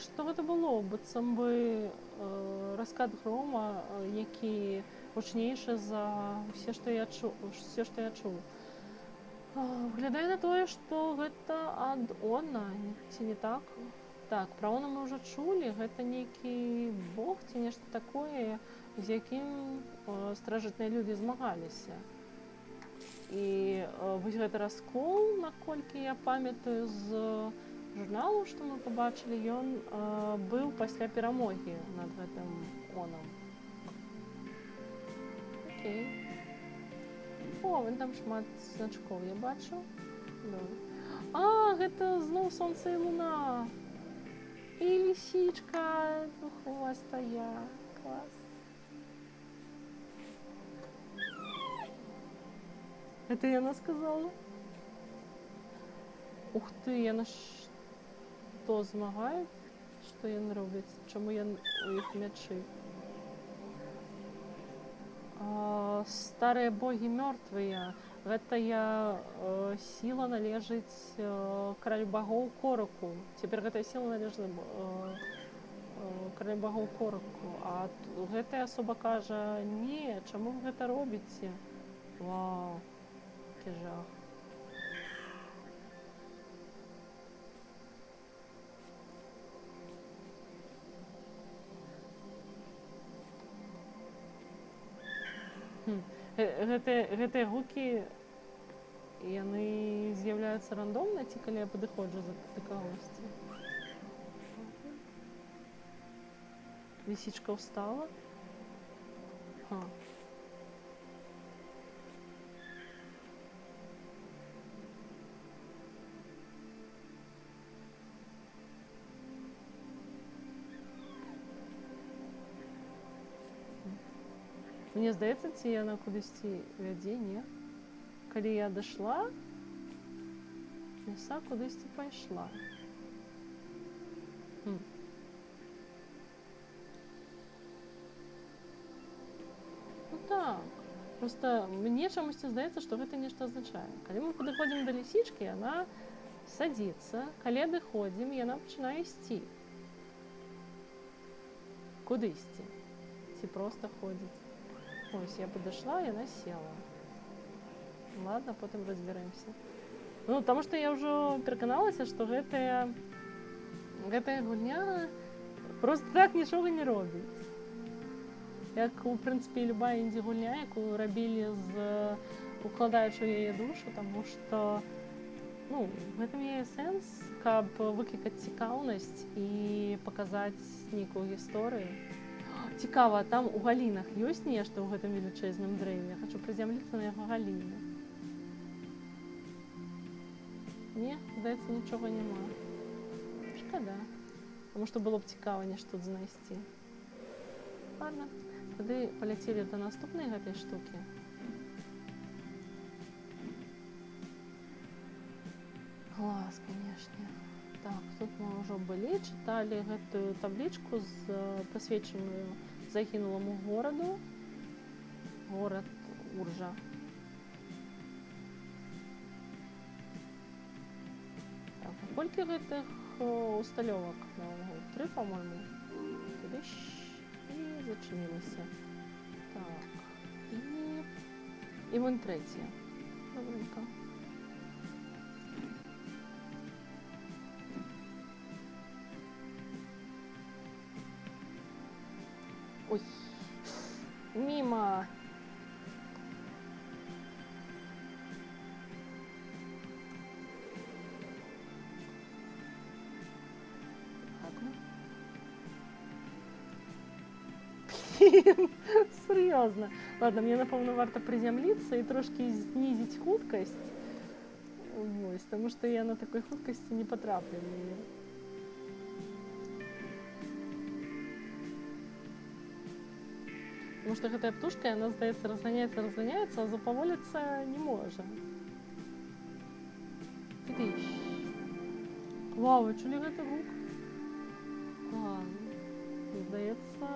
Што гэта было? Быццам бы раскат грома, які гучнейшы за ўсе, што я чуў. Выглядае на тое, што гэта ад Она, ці не так? Так, пра Она мы ўжо чулі, гэта нейкі бог ці нешта такое, з якім старажытныя людзі змагаліся. І вось гэты раскол, наколькі я памятаю з журналу, што мы пабачылі, ён быў пасля перамогі над гэтым Онам. Окей. О, вон там шмат значкоў я бачу. А, гэта зноў сонца і луна. І лісічка двуххвостая. Клас. Это яна сказала? Ух ты, яна што змагаюць? Што яны робяць? Чаму у іх мячы? Старыя богі мёртвыя. Гэтая сіла належыць каралю багоў Кораку. Цяпер гэтая сіла належыць каралю багоў Кораку. А гэтая асоба кажа: не, чаму вы гэта робіце? Вау, які жах. Гэтыя гукі, яны з'яўляюцца рандомна, ці калі я падыходжу да кагосьці? Лисичка устала? Мне здаецца, ці яна кудысьці вядзе, не? Калі я дайшла, ліса кудысьці пайшла. Ну так, просто мне чамусьці здаецца, што гэта нешта азначае. Калі мы падыходзім да лісічкі, яна садзіцца, калі адыходзім, яна пачынае ісці. Кудысьці. Ці проста ходзіць. Ось, я подошла, и она села. Ладно, потом разберемся. Ну, потому что я уже переканалась, что гэтая гульня просто так нічога не робіць. Як, у прынцыпе, любая інді-гульня, якую рабілі укладаючы ў яе душу, тому что, ну, в гэтым яе сэнс, каб выклікаць цікаўнасць і паказаць нейкую гісторыю. Цікава, там у галінах ёсць нешта ў гэтым велічэзным дрэве? Я хочу прызямліцца на яго галіны. Не, здаецца, нічога няма. Шкада. Таму што было б цікава нешта тут знайсці. Ладно, тады паляцелі да наступнай гэтай штукі. Глаз, канешне. Так, тут мы ўжо былі, чыталі гэтую таблічку, прысвечаную загінуламу гораду. Горад Уржа. Так, а колькі гэтых усталёвак? 3, по-моему. І зачынілася. Так, і вон трэцяя. Добренько. Ой, мимо. Серьезно. Ладно, мне, напевно, варто приземлиться и трошки снизить хуткость. Ось, потому что я на такой хуткости не потраплю. Потому что гэтая птушка, яна, здаецца, разганяецца, а запаволіцца не можа. Тыдыщ. Вау, вы чулі гэты гук? Ладно. Здаецца...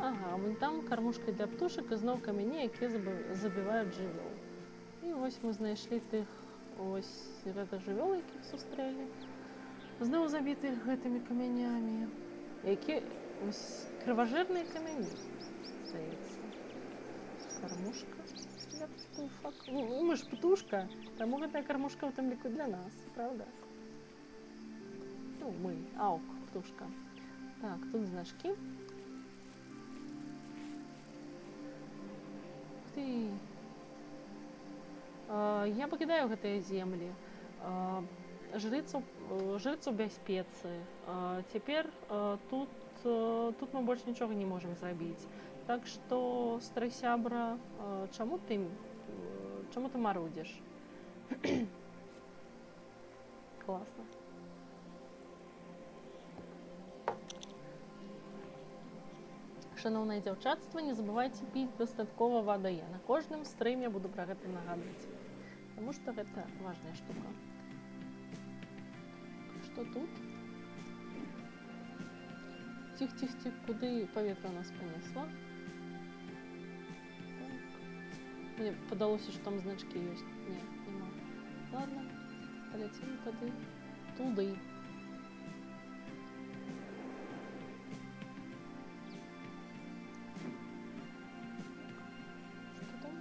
Ага, вон там кормушка для птушак і зноў камяні, якія забіваюць жывёл. І вось мы знайшлі тых ось гэтых жывёл, якіх сустрэлі. Зноў забітых гэтымі камянямі. Які ось крыважэрныя камяні, здаецца. Кормушка для птушак. Ну, мы ж птушка, таму гэтая кормушка ў тым ліку для нас, правда? Ну, мы, аук, птушка. Так, тут значки. Ты. Я пакідаю гэтыя землі. Жыць у бяспецы. Цяпер тут мы больш нічога не можам зрабіць. Так што, стары сябра, чаму ты марудзіш? Класна. шановне дзяўчатства, не забывайце піць дастаткова вады. Я на кожным стрыме буду пра гэта нагадваць. Таму што гэта важная штука. Што тут? Ціх-ціх-ціх, куды паветра нас панесла? Мне падалося, што там значкі ёсць. Не, няма. Ладно, паляцім тады туды. Што там?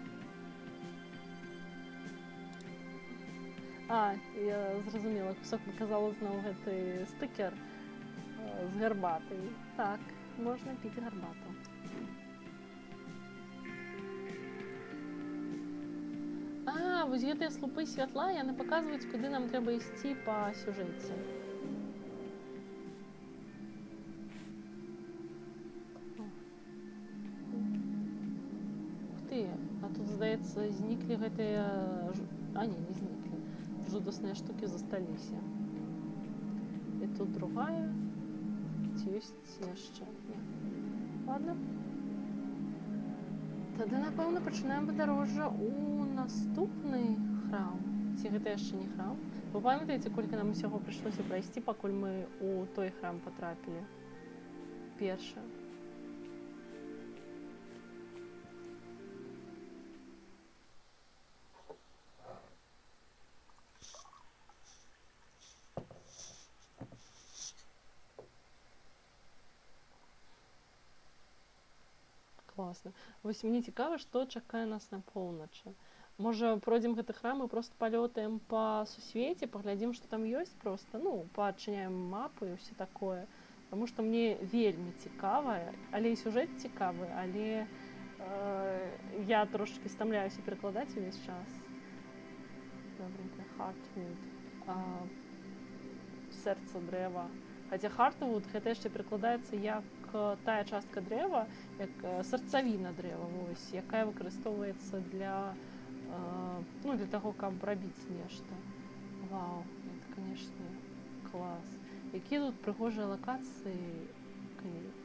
А, я зразумела, кусок паказала зноў гэты стыкер з гарбатай. Так, можна піць гарбату. А, вось гэтыя слупы святла, яны паказваюць, куды нам трэба ісці па сюжэце. Ух ты, а тут, здаецца, зніклі гэтыя... А, не зніклі. Жудасныя штукі засталіся. І тут другая. Ці ёсць яшчэ? Не. Ладно. Тады, напэўна, пачынаем падарожжа ў наступны храм. Ці гэта яшчэ не храм? Вы памятаеце, колькі нам усяго прыйшлося прайсці, пакуль мы ў той храм патрапілі? Першы. Класна. Вось мне цікава, што чакае нас на поўначы. Можа, пройдзем гэты храм і проста палётаем па сусвеце, паглядзім, што там ёсць проста, ну, паадчыняем мапы і ўсё такое. Таму што мне вельмі цікава, але і сюжэт цікавы, але я трошачкі стамляюся перакладаць увесь час. Добренька, Heartwood. Сэрца дрэва. Хаця Heartwood гэта яшчэ перакладаецца як тая частка дрэва, як сарцавіна дрэва, вось, якая выкарыстоўваецца для таго, каб рабіць нешта. Вау, это, канешне, клас. Якія тут прыгожыя лакацыі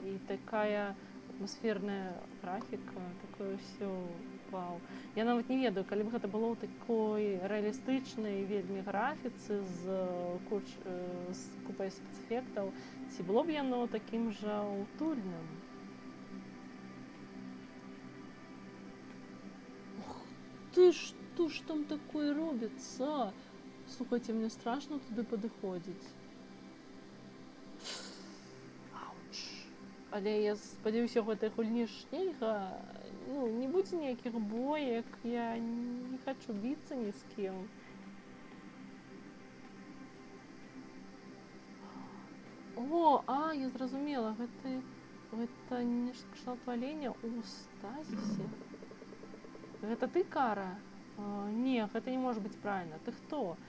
і такая атмасферная графіка, такое ўсё, вау. Я нават не ведаю, калі б гэта было ў такой рэалістычнай вельмі графіцы з купай спецэфектаў, ці было б яно такім жа утульным? Ты што ж там такое робіцца? Слухайце, мне страшно туды падыходзіць. Ауч. Але я спадзяюся, у гэтай гульні ж нельга, не будзе ніякіх боек, я не хачу біцца ні з кім. О, я зразумела, гэта нешта кшталт валення ў стазісе. Гэта ты, Кара? Не, гэта не можа быць правільна. Ты хто?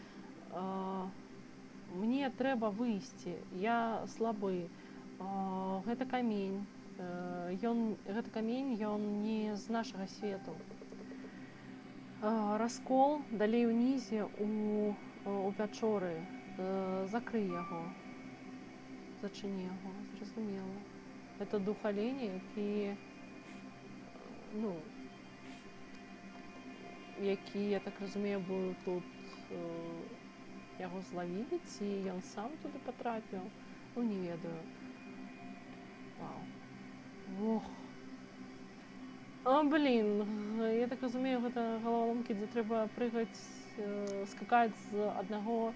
Мне трэба выйсці. Я слабы. Гэта камень. Гэта камень, ён не з нашага свету. Раскол далей унізе у пячоры. Закрый яго. Зачыні яго. Зразумела. Гэта дух аленя, які, я так разумею, быў тут, яго злавілі, ці ён сам туды патрапіў? Не ведаю. Вау. Ох. Блін, я так разумею, гэта галаломкі, дзе трэба прыгаць, скакаць з аднаго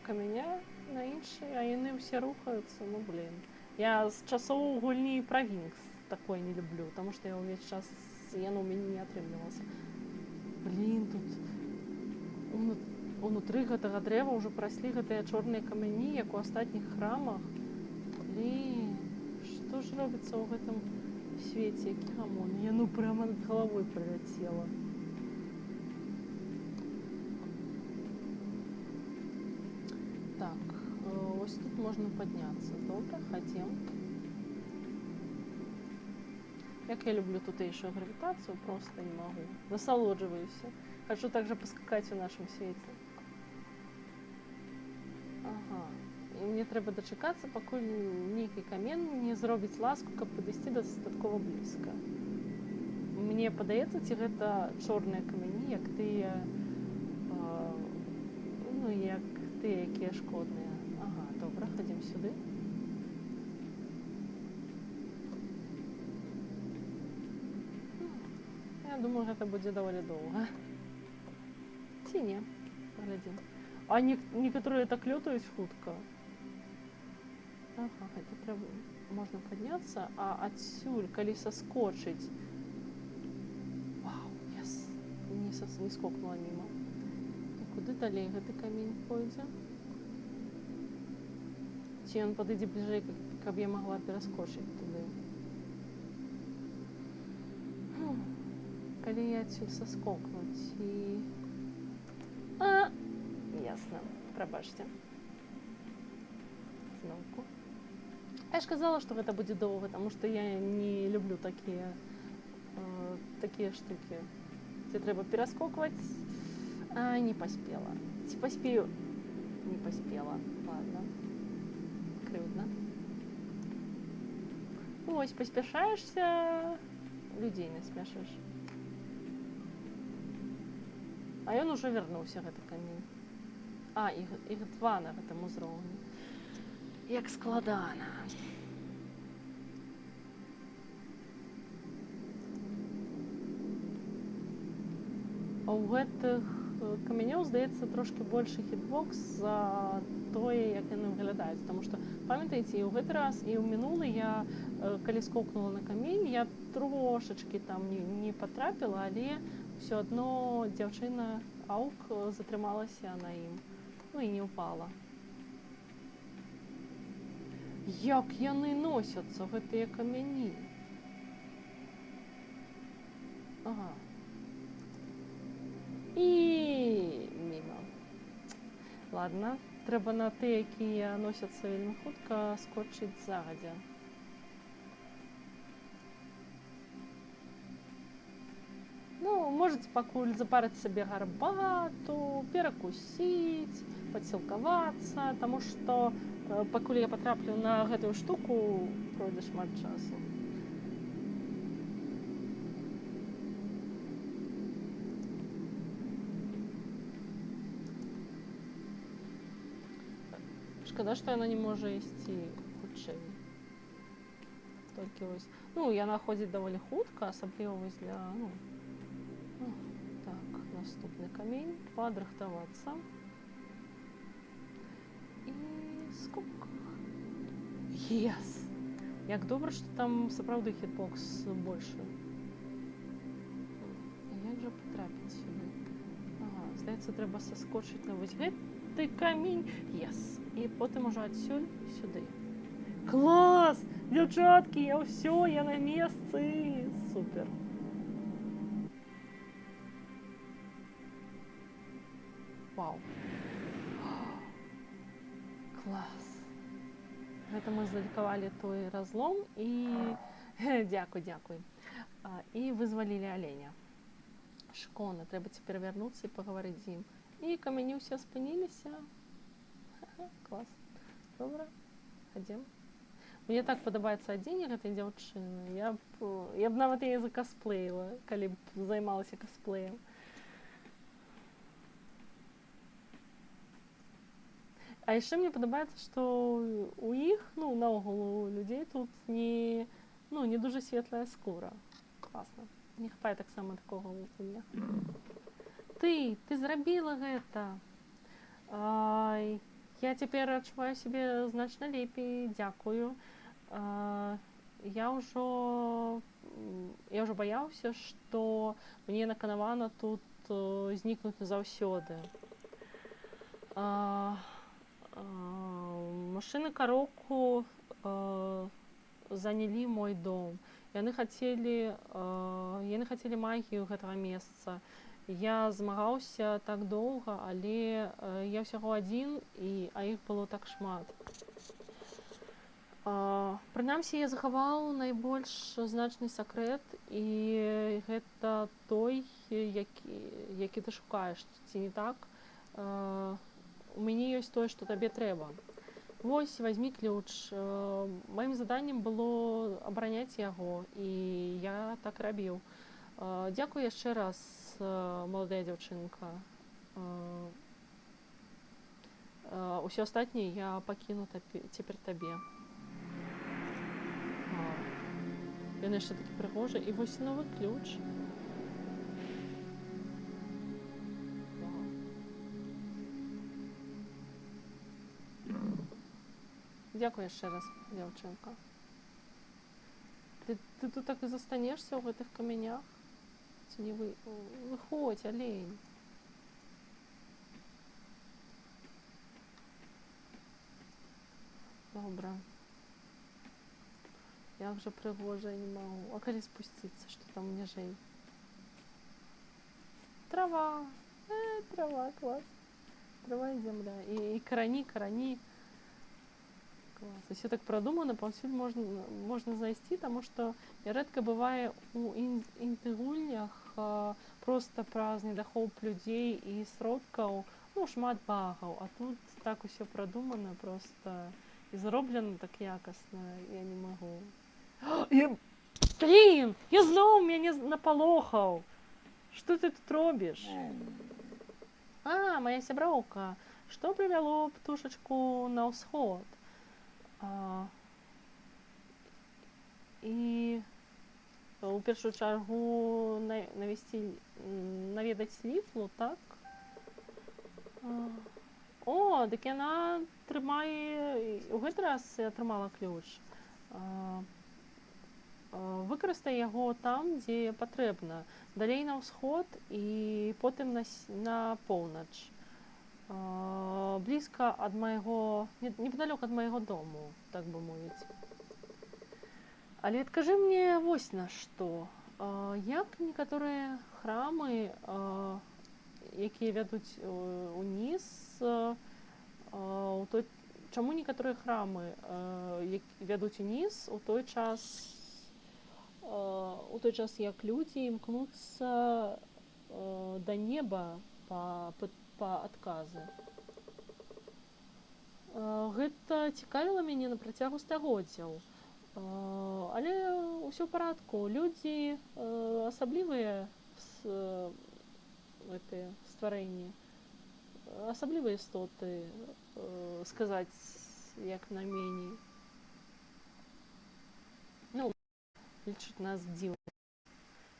каменя на іншы, а яны ўсе рухаюцца, блін. Я з часоў гульні пра Вінкс такое не люблю, таму што я ўвесь час яно ў мяне не атрымлівалася. Блін, тут унутры гэтага дрэва ўжо праслі гэтыя чорныя камяні, як у астатніх храмах. Блін, што ж робіцца ў гэтым свеце, які гамон? Я прямо над галавой праляцела. Так, ось тут можна падняцца. Добра, хадзем. Як я люблю тутэйшую гравітацыю, просто не магу. Насалоджваюся. Хочу также поскакать в нашем свете. Ага. И мне мне трэба дачакацца, пакуль нейкі камень не зробіць ласку, каб падысці дастаткова блізка. Мне падаецца, ці гэта чорныя камяні, як тыя, ну, як тыя, якія шкодныя. Ага, добра, хадзім сюды. Я думаю, гэта будзе даволі доўга. Ці не, паглядзім. А некаторыя так лётаюць хутка. Ага, гэта трэба, можна падняцца, а адсюль, калі саскочыць... Вау, я не скокнула міма. І куды далей гэты камень пойдзе? Ці ён падыдзе бліжэй, каб я магла пераскочыць туды? Калі я адсюль саскокнуць і... Ясно, прабачце. Зноўку. Я ж казала, што гэта будзе доўга, таму што я не люблю такія штукі. Ці трэба пераскокваць? Не паспела. Ці паспею? Не паспела. Ладно. Крыўдна. Вось, паспяшаешся, людзей насмяшыш. А ён ужо вярнуўся, гэты камень. Іх два на гэтым узроўні. Як складана. А ў гэтых камянёў, здаецца, трошки большы хітбокс за тое, як яны выглядаюць. Таму што, памятаеце, і ў гэты раз, і ў мінулы я, калі скокнула на камень, я трошачкі там не патрапіла, але ўсё адно дзяўчына Аук затрымалася на ім. Ну і не ўпала. Як яны носяцца, гэтыя камяні? Ага. І міма. Ладно, трэба на тыя, якія носяцца вельмі хутка, скочыць загадзя. Ну, можете пакуль запарыць сабе гарбату, перакусіць, падсілкавацца, таму што пакуль я патраплю на гэтую штуку, пройдзе шмат часу. Шкада, што яна не можа ісці хутчэй. Толькі вось... Ну, яна ходзіць даволі хутка, асабліва вось для... Так, наступны камень. Падрыхтавацца. І скок. Ес! Як добра, што там сапраўды хітбокс большы. Як жа патрапіць сюды? Ага, здаецца, трэба саскочыць на вось гэты камень. Ес! І потым ужо адсюль сюды. Клас! Дзяўчаткі, я ўсё, я на месцы! Супер! Вау! Клас! Гэта мы залікавалі той разлом і... Дзякуй. І вызвалілі аленя. Шкода, трэба цяпер вярнуцца і пагаварыць з ім. І камяні ўсе спыніліся. Клас. Добра, хадзім. Мне так падабаецца адзенне гэтай дзяўчыны. Я б нават яе закасплеіла, калі б займалася касплеем. А яшчэ мне падабаецца, што у іх, ну, наогул у людзей тут не дуже светлая скура. Класна. Не хапае таксама такога луцення. Ты зрабіла гэта. Я цяпер адчуваю сябе значна лепей. Дзякую. Я ўжо баяўся, што мне наканавана тут знікнуць назаўсёды. Машины кароўку занялі мой дом. Яны хацелі магію гэтага месца. Я змагаўся так доўга, але я ўсяго адзін, а іх было так шмат. Прынамсі, я захаваў найбольш значны сакрэт, і гэта той, які ты шукаеш, ці не так? У мяне ёсць тое, што табе трэба. Вось, возьми ключ. Маім заданнем было абараняць яго, і я так рабіў. Дзякуй яшчэ раз, маладая дзяўчынка. Усё астатняе я пакіну цяпер табе. Ён яшчэ такі прыгожы. І вось новы ключ. Дзякуй яшчэ раз, дзяўчынка. Ты тут так і застанешся ў гэтых камянях? Ці не выходзь, алень. Добра. Як жа прыгожа, я не магу. А калі спусціцца, што там ніжэй? Трава. Трава, клас. Трава і зямля. І карані. Клас. Усё так прадумана, паўсюль можна зайсці, таму што нярэдка бывае у інты-гульнях проста праз недахоп людзей і сродкаў, шмат багаў. А тут так усё прадумана проста і зроблена так якасна, я не магу. Блін, я зноў мяне напалохаў. Што ты тут робіш? Моя сяброўка. Што прывяло птушачку на ўсход? І у першую чаргу наведаць ліфлу, так? Дык яна трымае... У гэты раз я атрымала ключ. Выкарыстай яго там, дзе патрэбна. Далей на ўсход і потым на поўнач. Блізка ад майго... непадалёк ад майго дому, так бы мовіць. Але адкажы мне вось на што. Як некаторыя храмы, якія вядуць уніз, чаму некаторыя храмы вядуць уніз у той час, як людзі імкнуцца да неба па адказы? Гэта цікавіла мяне на працягу стагоддзяў. Але ўсё ў парадку. Людзі асаблівыя стварэнні, асаблівыя істоты, сказаць, як найменей. Лічаць нас дзіўнымі.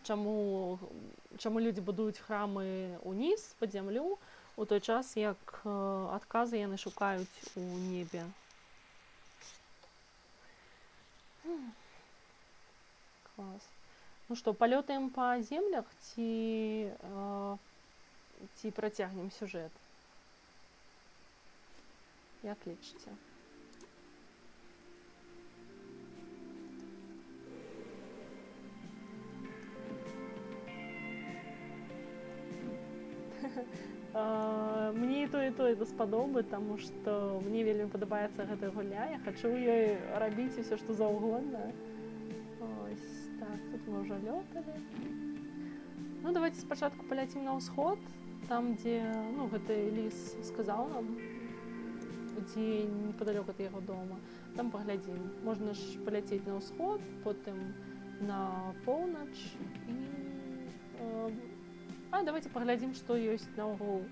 Чаму людзі будуюць храмы уніз, пад зямлю, у той час, як адказы яны шукаюць у небе. Клас. Ну што, палётаем па землях ці працягнем сюжэт? Як лічыце? Мне і тое даспадобы, таму што мне вельмі падабаецца гэтая гульня. Я хачу ёй рабіць усё, што заўгодна. Ось так, тут мы ўжо лёталі. Давайце спачатку паляцім на ўсход, там, дзе, гэты ліс сказаў нам, дзе непадалёк ад яго дома. Там паглядзім. Можна ж паляцець на ўсход, потым на поўнач і... давайте паглядзім, што ёсць наогул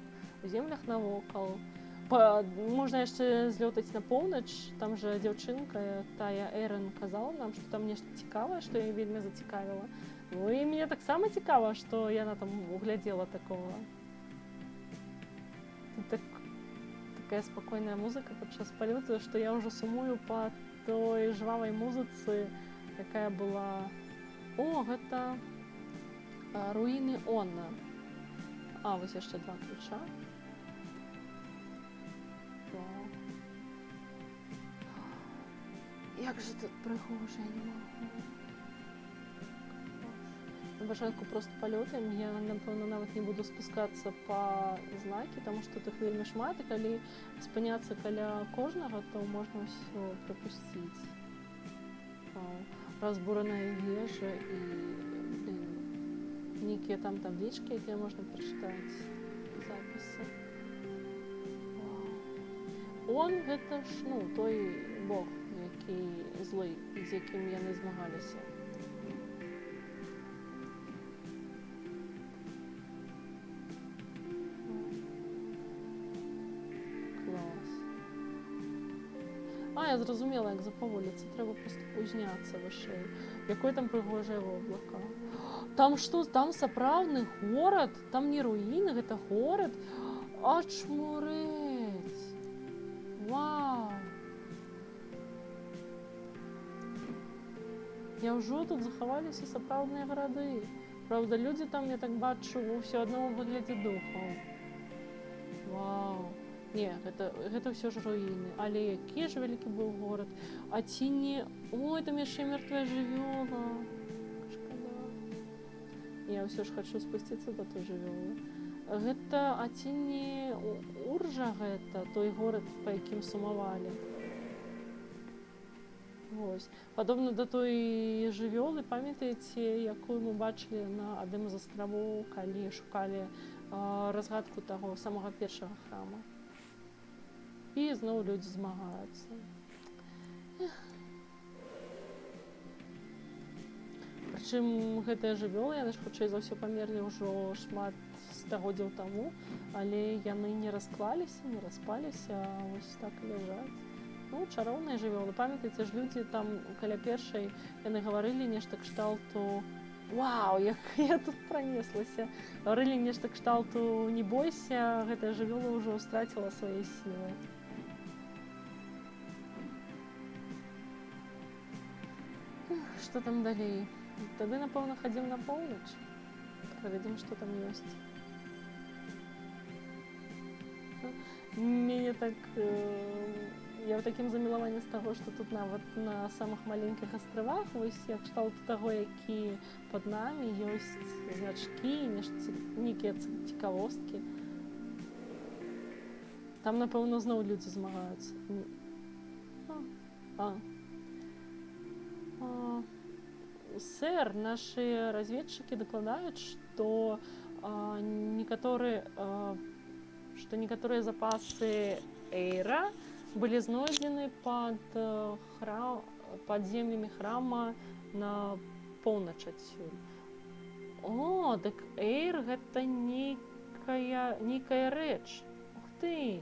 у землях навокал. Можна яшчэ злётаць на поўнач, там жа дзяўчынка, тая Эрэн, казала нам, што там нешта цікавае, што яе вельмі зацікавіла. І мне таксама цікава, што яна там углядзела такого. Тут такая спакойная музыка падчас палёту, што я ўжо сумую па той жвавай музыцы, якая была... гэта руіны Онна. Вось яшчэ 2 ключа. Як жа тут прыгожа, я не магу. На пачатку проста палётаем. Я, напэўна, нават не буду спускацца па знакі, таму што тут вельмі шмат, і калі спыняцца каля кожнага, то можна ўсё прапусціць. Разбураная вежа і нейкія там таблічкі, дзе можна прачытаць запісы. Он гэта ж, ну, той бог, які злы, з якім яны змагаліся. Клас. Я зразумела, як запаволіцца, трэба проста пузняцца вышэй. Якое там прыгожае воблака. Там што, там сапраўдны горад? Там не руіны, гэта горад? Ачмурэць! Вау! Няўжо тут захаваліся сапраўдныя гарады? Правда, людзі там, я так бачу, ўсё адно ў выглядзе духаў. Вау! Не, гэта ўсё ж руіны. Але які ж вялікі быў горад. А ці не... Ой, там яшчэ мёртвая жывёла. Шкада. Я ўсё ж хачу спусціцца да той жывёлы. Гэта, а ці не Уржа гэта, той горад, па якім сумавалі? Вось. Падобна да той жывёлы, памятаеце, якую мы бачылі на адным з астравоў, калі шукалі разгадку таго самага першага храма. І зноў людзі змагаюцца. Прычым гэтыя жывёлы, яны ж хутчэй за ўсё памерлі ўжо шмат стагоддзяў таму, але яны не расклаліся, не распаліся, вось так і ляжаць. Ну, чароўныя жывёлы. Памятаеце ж, людзі там каля першай, яны гаварылі нешта кшталту «Вау, як я тут пранеслася!» Гаварылі нешта кшталту «Не бойся, гэтая жывёла ўжо страціла свае сілы». Што там далей? Тады, напэўна, хадзім на поўнач. Правядзім, што там ёсць. Мяне так... Я ў такім замілаванні з таго, што тут нават на самых маленькіх астравах, вось як кшталту таго, які пад намі, ёсць значкі, нейкія цікавосткі. Там, напэўна, зноў людзі змагаюцца. Сэр, нашы разведчыкі дакладаюць, што некаторыя запасы эйра былі знойдзены пад землямі храма на поўнач адсюль. О, дык эйр гэта нейкая рэч. Ух ты!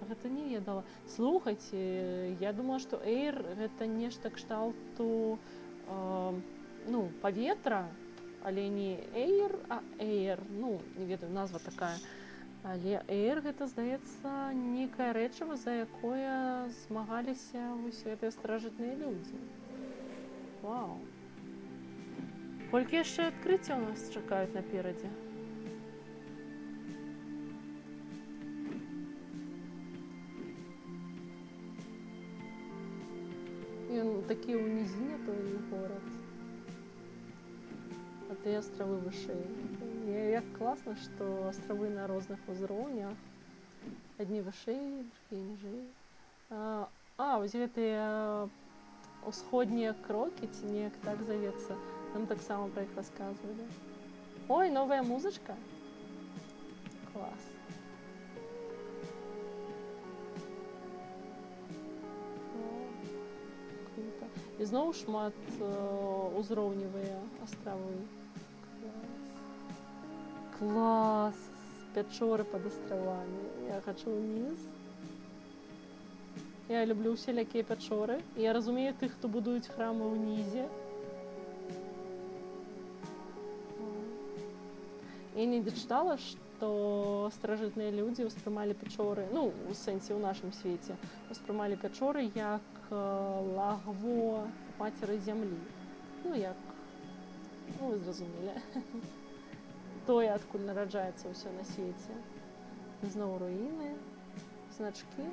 Гэта не ведала. Слухайце, я думала, што эйр гэта нешта кшталту паветра, але не эйр, а эйр. Ну, не ведаю, назва такая. Але эйр гэта, здаецца, нейкая рэчыва, за якое змагаліся вось гэтыя старажытныя людзі. Вау! Колькі яшчэ адкрыццяў нас чакаюць наперадзе? Ён такі ў нізіне, той горад. А тыя астравы вышэй. Як класна, што астравы на розных узроўнях. Адні вышэй, другія ніжэй. Вось гэтыя ўсходнія крокі, ці неяк так завецца, нам таксама пра іх расказвалі. Ой, новая музычка? Клас. Круто. І зноў шмат узроўневыя астравы. Клас! Пячоры пад астравамі. Я хачу ўніз. Я люблю усялякія пячоры. Я разумею тых, хто будуюць храмы ўнізе. Я недзе чытала, што старажытныя людзі ўспрымалі пячоры, ну, у сэнсе ў нашым свеце, ўспрымалі пячоры як лагво мацеры зямлі. Ну, як... Ну, вы зразумелі. Тое, адкуль нараджаецца ўсё на свеце. Зноў руіны, значкі.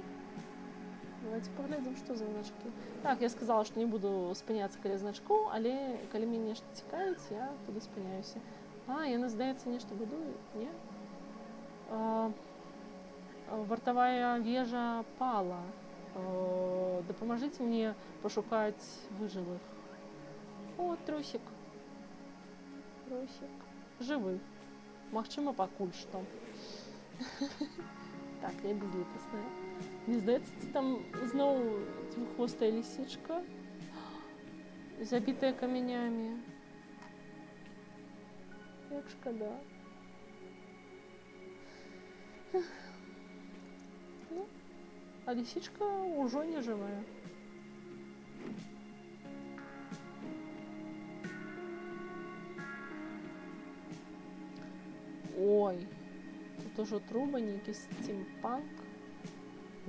Давайте паглядзім, што за значкі. Так, я сказала, што не буду спыняцца каля значкоў, але калі мяне нешта цікавіць, я туды спыняюся. Яны, здаецца, нешта будуюць, не? Вартавая вежа пала. Дапамажыце мне пашукаць выжылых. О, трусік. Трусік. Жывы. Магчыма, пакуль што. Так, я безлітасная. Не здаецца, ці там зноў двуххвостая лисичка, забітая камянямі. Як шкада. Ну, а лисичка ўжо не жывая. Ой, тут ужо труба, нейкі стимпанк.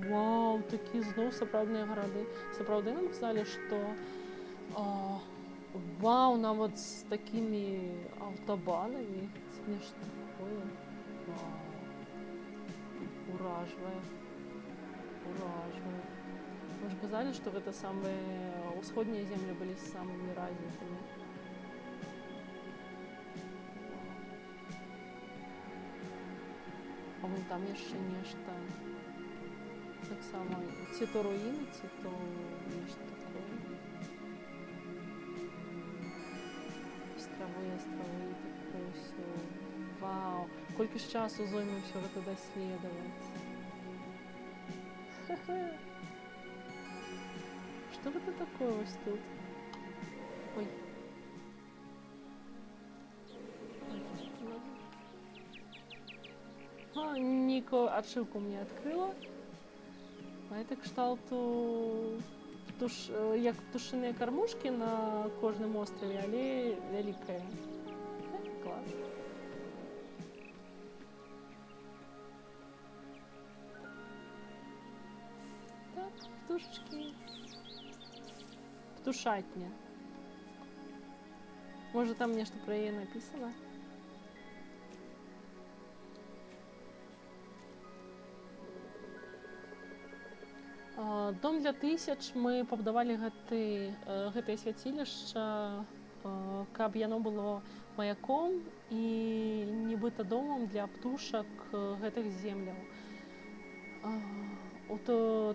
Вау, такие зноў сапраўдныя гарады. Сапраўды нам сказали, што вау, нават з такімі аўтабанамі, ці нешта такое. Вау. Уражвае. Уражвае. Мы ж казалі, што гэта самыя ўсходнія землі былі самымі развітымі. А вон там яшчэ нешта. Таксама ці то руіны, ці то нешта такое. Астравы, такое ўсё. Вау, колькі ж часу зойме ўсё гэта даследаваць. Што гэта такое вось тут? Ой. Нейкую адшыўку мне адкрыла. Гэта кшталту як птушыныя кармушкі на кожным острове, але вялікая. Клас. Так, птушечкі. Птушатня. Можа, там нешта пра яе напісана? Дом для тысяч мы пабудавалі гэтае свяцілішча, каб яно было маяком і нібыта домам для птушак гэтых земляў.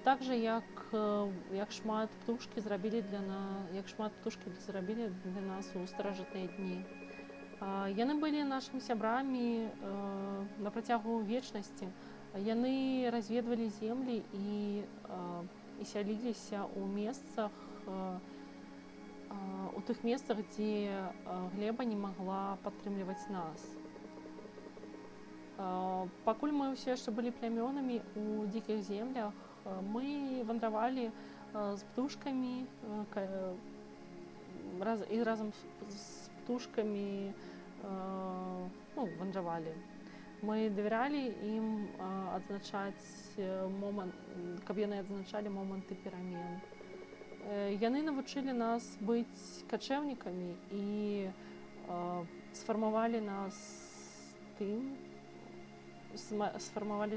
Так жа, як шмат птушкі зрабілі для нас у старажытныя дні. Яны былі нашымі сябрамі на працягу вечнасці. Яны разведвалі землі і сяліліся у тых месцах, дзе глеба не магла падтрымліваць нас. Пакуль мы ўсе яшчэ былі плямёнамі у дзікіх землях, мы вандравалі з птушкамі і разам з птушкамі вандравалі. Мы давяралі ім каб яны адзначалі моманты перамен. Яны навучылі нас быць качэўнікамі і сфармавалі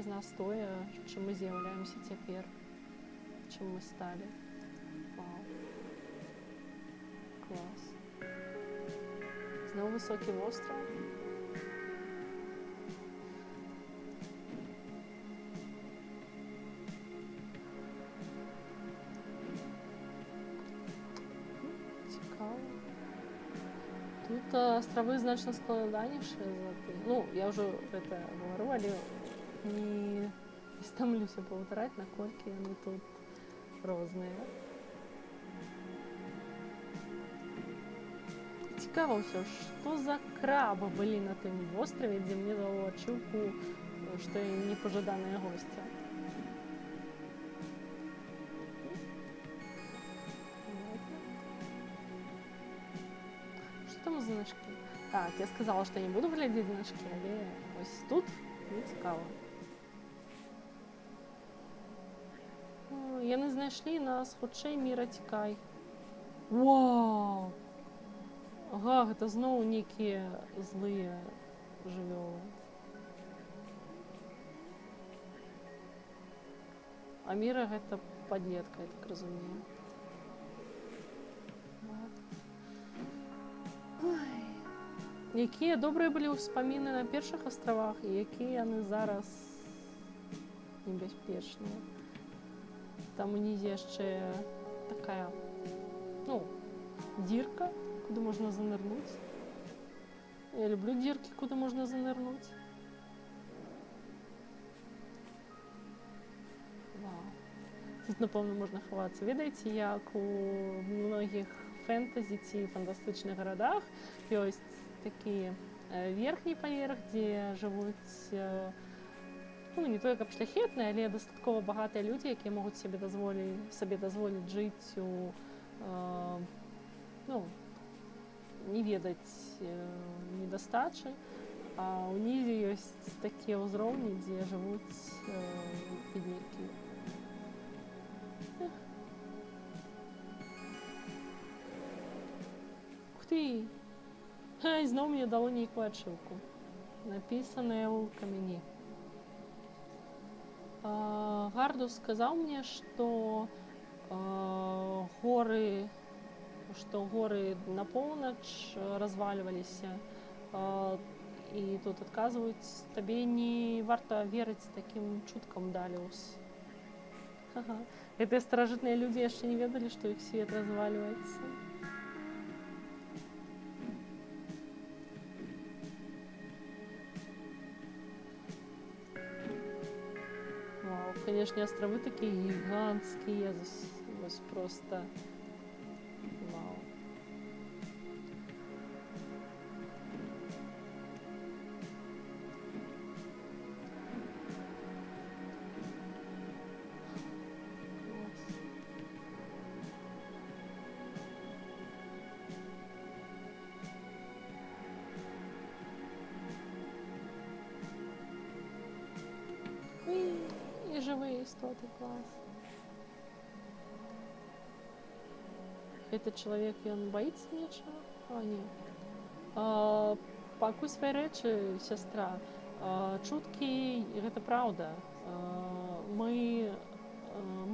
з нас тое, чым мы з'яўляемся цяпер, чым мы сталі. Вау. Клас. Зноў высокі востраў. Тут астравы значна складанейшыя за тым. Ну, я ўжо гэта гавару, але не стамлюся паўтараць, наколькі яны тут розныя. Цікава ўсё, што за крабы былі на тым востраве, дзе мне дало адчуўку, што я непажаданая госця. Значки. Так, я сказала, что не буду глядзець значки, але ось тут мне цікава. Яны знайшлі нас, хутчэй міра цікай. Вау! Ага, гэта зноў нейкія злыя жывёлы. А міра гэта падлетка, я так разумею. Якія добрыя былі ўспаміны на першых астравах і якія яны зараз небяспечныя. Там унізе яшчэ такая, дзірка, куды можна занырнуць. Я люблю дзіркі, куды можна занырнуць. Вау. Тут, напэўна, можна хавацца. Ведаеце, як у многіх фэнтэзі ці фантастычных гарадах ёсць такі верхні паверх, дзе жывуць ну, не тое, каб шляхетныя, але дастаткова багатыя людзі, якія могуць сабе дазволіць жыць у ну, не ведаць недастачы, а ўнізе ёсць такія ўзроўні, дзе жывуць беднякі. Ух ты! Зноў мне дало нейкую адшыўку, напісаная ў камяні. Гардус сказаў мне, што горы на поўнач развальваліся, і тут адказваюць, табе не варта верыць такім чуткам, Даліус. Гэтыя старажытныя людзі яшчэ не ведалі, што іх свет развальваецца. Вау, канешне, астравы такія гіганцкія, вось проста вау. І жывыя істоты, клас. Гэты чалавек, ён баіцца нечага? Не. Пакуй свае рэчы, сястра. Чуткі, гэта праўда. Мы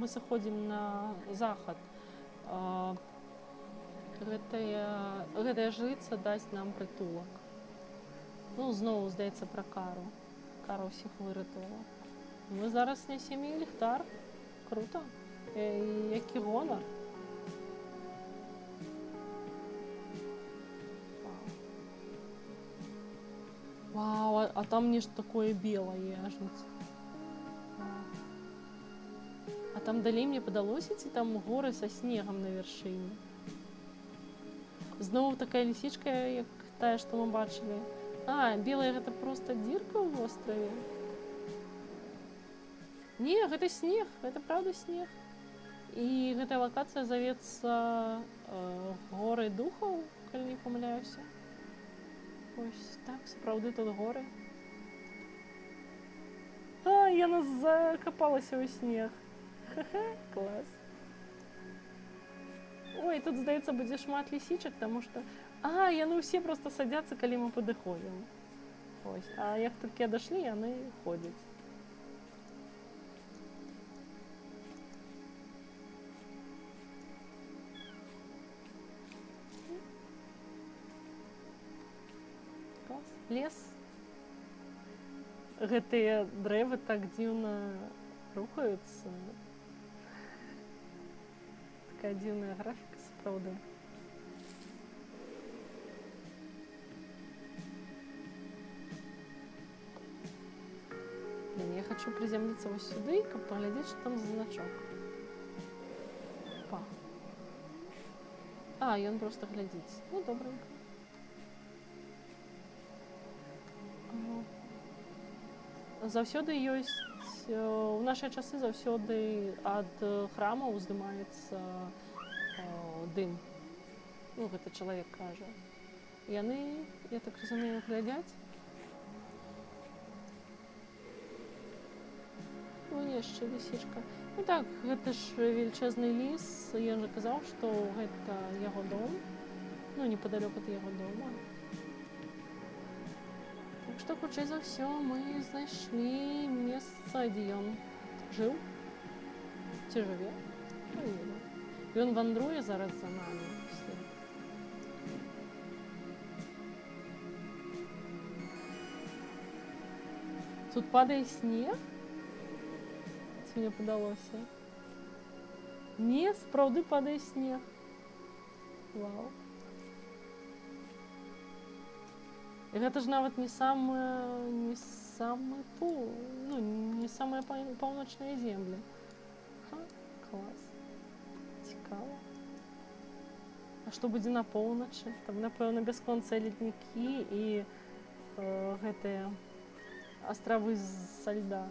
сыходзім на захад. Гэтая жрыца дасць нам прытулак. Ну, зноў, здаецца, пра Кару. Кара ўсіх выратавала. Мы зараз нясем їй ліхтар. Круто. Які гонар. Вау, а там нешта такое белае аж. А там далей мне падалося, ці там горы са снегам на вяршыні. Зноў такая лісічка, як тая, што мы бачылі. Белая гэта проста дзірка ў востраве. Не, гэта снег, гэта правда снег. І гэтая лакацыя завецца горы духаў, калі не памыляюся. Ось так, сапраўды тут горы. Яна закапалася ў снег. Клас. Ой, тут, здаецца, будзе шмат лісічак, таму што... яны ўсе проста садзяцца, калі мы падыходзім. Ось, а як толькі адашлі, яны ходзяць. Лес. Гэтыя дрэвы так дзіўна рухаюцца. Такая дзіўная графіка, сапраўды. Я хочу приземліцца вось сюды, каб паглядзець, што там за значок. Ён проста глядзіць. Ну, добренько. Заўсёды ёсць, у нашыя часы заўсёды ад храмаў уздымаецца дым. Ну, гэта чалавек кажа. Яны, я так разумею, глядзяць. Яшчэ лісічка. Ну так, гэта ж велічэзны ліс. Ён жа казаў, што гэта яго дом. Ну, непадалёк ад яго дома. Так што, хутчэй за ўсё, мы знайшлі месца, дзе ён жыў. Ці жыве? Не ведаю. Ён вандруе зараз за намі. Тут падае снег? Мне падалося. Не, сапраўды падае снег. Вау. І гэта ж нават не самыя паўночныя землі. што будзе на поўначы. Там, напэўна, бясконцыя леднікі і гэтыя астравы са льда.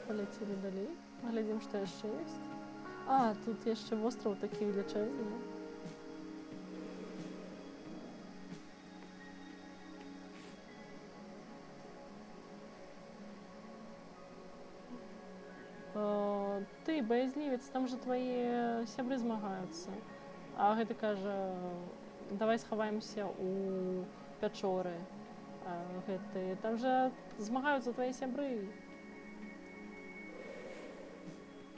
Паляцелі далей. Глядзім, што яшчэ ёсць. А, тут яшчэ востраў такі велічэзны. Ты, баязлівец, там жа твае сябры змагаюцца. А гэты кажа, давай схаваемся ў пячоры. Там жа змагаюцца твае сябры.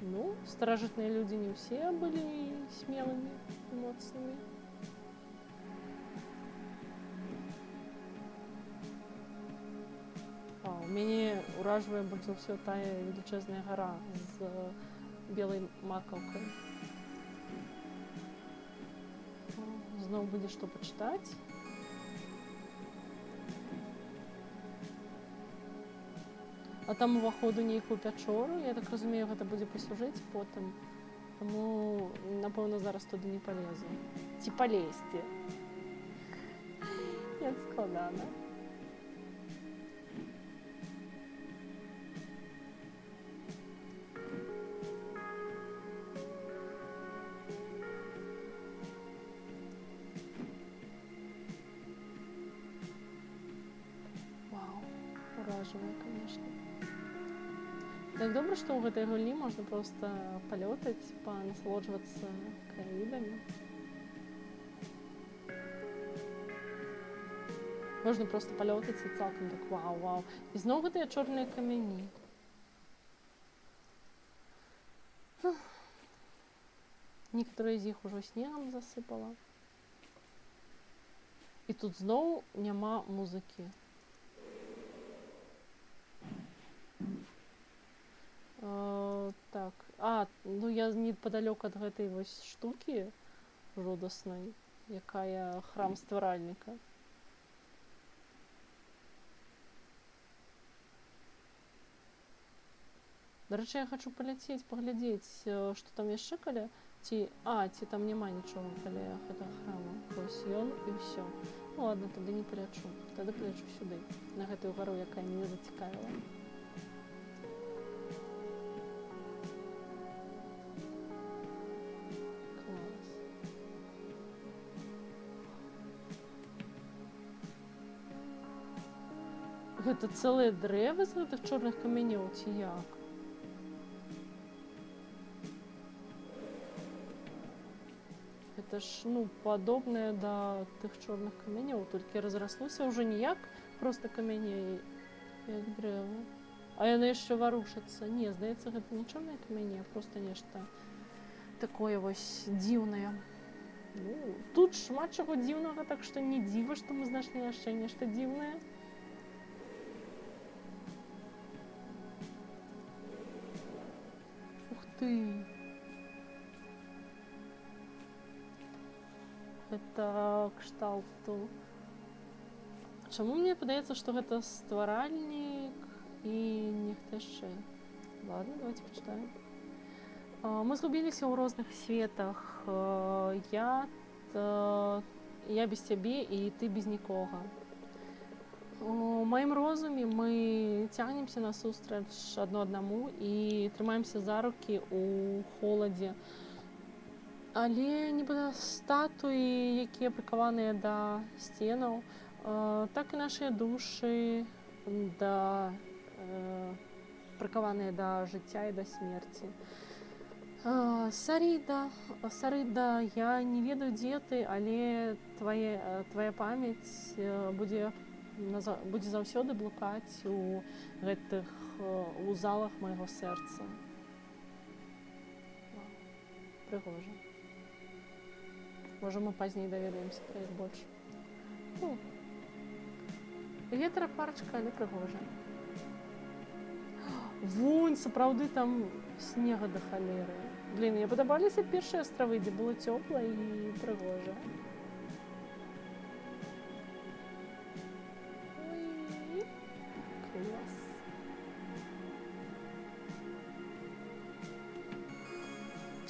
Ну, старажытныя людзі не ўсе былі смелымі і моцнымі. Мяне ўражвае больш за ўсё тая велічэзная гара з белай макаўкай. Зноў будзе што пачытаць. А там уваход у нейкую пячору, я так разумею, гэта будзе па сюжэце потым. Таму, напэўна, зараз туды не палезу. Ці палезці. Як складана. Вау, уражвае, конечно. Так добра, што ў гэтай гульні можна проста палётаць, панасалоджвацца краінамі. Можна проста палётаць і цалкам так вау-вау. І зноў гэтыя чорныя камяні. Некаторыя з іх ужо снегам засыпала. І тут зноў няма музыкі. Так, ну я непадалёк ад гэтай вось штукі жудаснай, якая храм стваральніка. Дарэчы, я хачу паляцець, паглядзець, што там яшчэ каля, ці там няма нічога каля гэтага храма. Вось ён і ўсё. Ну ладно, тады не палячу. Тады палячу сюды, на гэтую гару, якая мяне зацікавіла. Гэта цэлыя дрэвы з гэтых чорных камянёў, ці як? Гэта ж, ну, падобнае да тых чорных камянёў, толькі разраслося ўжо не як проста камяне, як дрэвы. А яны яшчэ варушацца. Не, здаецца, гэта не чорныя камяне, а проста нешта такое вось дзіўнае. Ну, тут шмат чаго дзіўнага, так што не дзіва, што мы знайшлі яшчэ нешта дзіўнае. Гэта кшталту. Чаму мне падаецца, што гэта стваральнік і нехта яшчэ? Ладно, давайте пачытаем. Мы згубіліся ў розных светах. Я без цябе і ты без нікога. У маім розуме мы цягнемся насустрач адно аднаму і трымаемся за рукі ў холадзе. Але нібыта статуі, якія прыкаваныя да сценаў, так і нашыя душы прыкаваныя да жыцця і да смерці. Сарыда, я не ведаю, дзе ты, але твая памяць будзе заўсёды блукаць у залах майго сэрца. Прыгожа. Можа, мы пазней даведаемся пра іх больш. Гетара-парачка, але прыгожа. Вунь, сапраўды там снега да халеры. Блін, мне падабаліся першыя астравы, дзе было цёпла і прыгожа.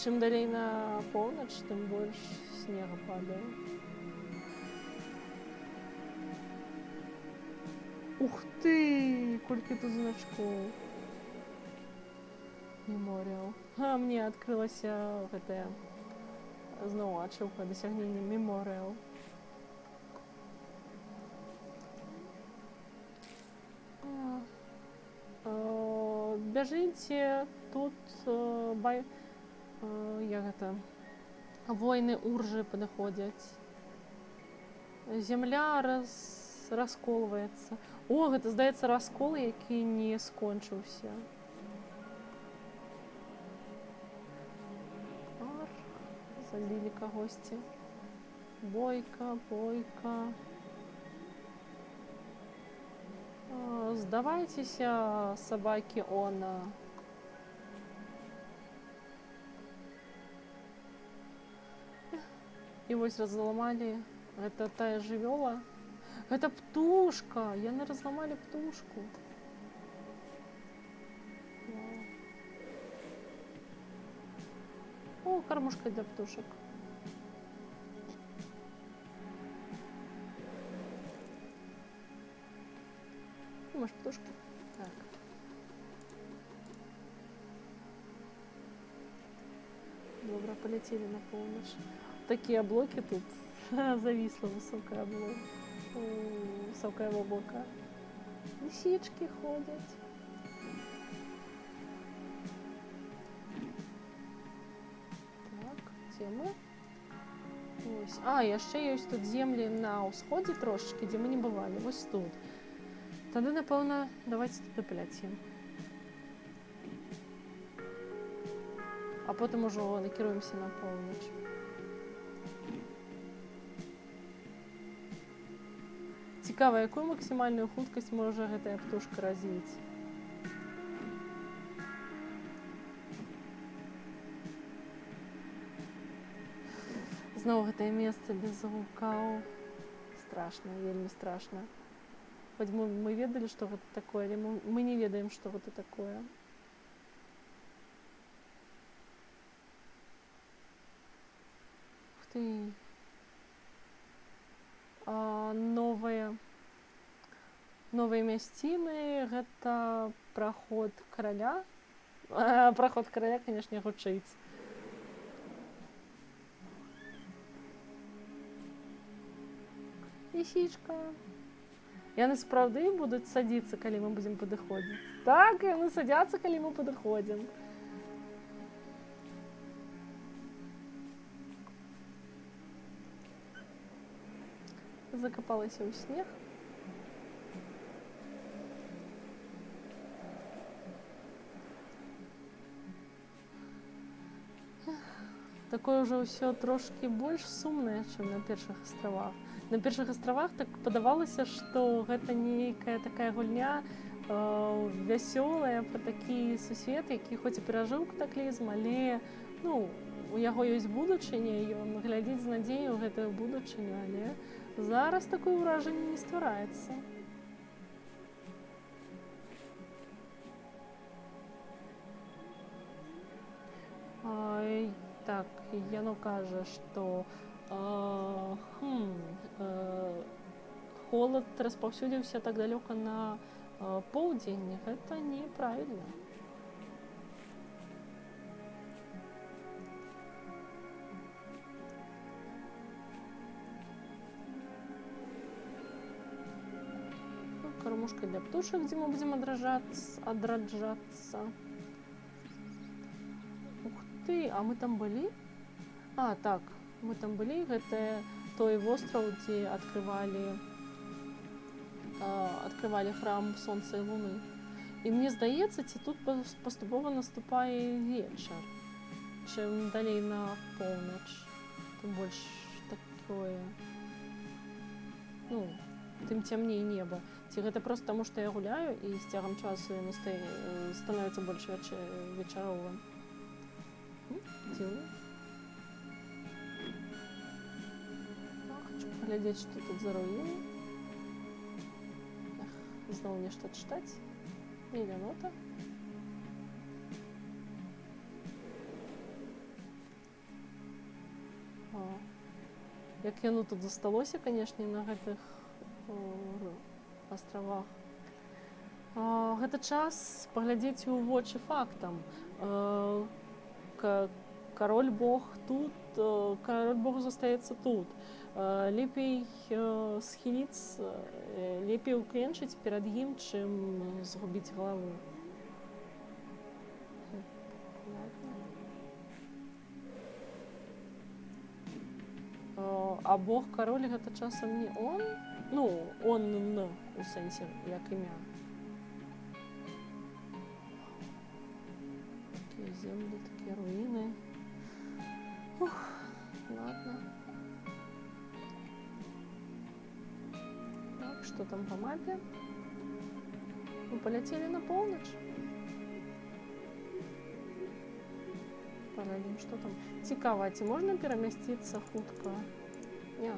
чым далей на поўнач, тым больш снега падае. Ух ты! Колькі тут значкоў. Меморіал. А мне адкрылася гэтая зноў ачыўка дасягнення меморіал. Бяжыце, тут як гэта, войны уржы падыходзяць. Зямля расколваецца. О, гэта, здаецца, раскол, які не скончыўся. Забілі кагосьці. Бойка. Здавайцеся, сабакі Она. І вось разламалі. Гэта тая жывёла. Гэта птушка. Яны разламалі птушку. О, кормушка для птушек. Может, птушки? Так. Добре, полетели на полночь. Такие облаки тут. Зависло высокое облако. Высокое облако. Лисички ходят. Мы. Ось. Яшчэ ёсць тут землі на ўсходзе трошачкі, дзе мы не бывалі. Вось тут. Тады, напэўна, давайце туды паляцім. А потым ужо накіруемся на поўнач. Цікава, якую максімальную хуткасць можа гэтая птушка развіць? Зноў гэтае месца без гукаў. Страшна, вельмі страшна. Хоць мы ведалі, што гэта такое, але мы не ведаем, што гэта такое. Ух ты. Новыя мясціны, гэта праход караля. Праход караля, канешне, гучыць. Лисичка. Яны сапраўды будуць садзіцца, калі мы будзем падыходзіць. Так, яны садзяцца, калі мы падыходзім. Закапалася ў снег. Такое ўжо ўсё трошкі больш сумнае, чым на першых астравах. На першых астравах так падавалася, што гэта нейкая такая гульня вясёлая пра такі сусвет, які хоць і перажыў катаклізм, але у яго ёсць будучыня, ён глядзіць з надзеяй у гэтую будучыню, але зараз такое ўражанне не ствараецца. Так, яно кажа, што холад распаўсюдзіўся так далёка на поўдзень. Гэта неправільна. Кормушка для птушек, дзе мы будзем адраджацца. Ух ты, а мы там былі? Так, мы там былі, гэта той востраў, дзе адкрывалі храм сонца і луны. І мне здаецца, ці тут паступова наступае вечар, чым далей на поўнач. Тым больш такое, тым цямней неба. Ці гэта проста таму, што я гуляю, і з цягам часу яно становіцца больш вечаровым. Дзіўна. Хочу паглядзець, што тут за руіны. Зноў нешта чытаць. Мільянота. як яно тут засталося, канешне, на гэтых астравах. Гэта час паглядзець у вочы фактам. Кароль Бог тут, кароль Бог застаецца тут. Лепей схіліцца, лепей укленчыць перад ім, чым згубіць галаву. А Бог кароль гэта часам не он? Ну, он у сэнсе, як імя. Такія землі, такія руіны. Ух, ладно. Так, что там по мапе? Мы полетели на полночь. Паглядзім, что там. Цікава, ці можна перамясціцца хутка? Не.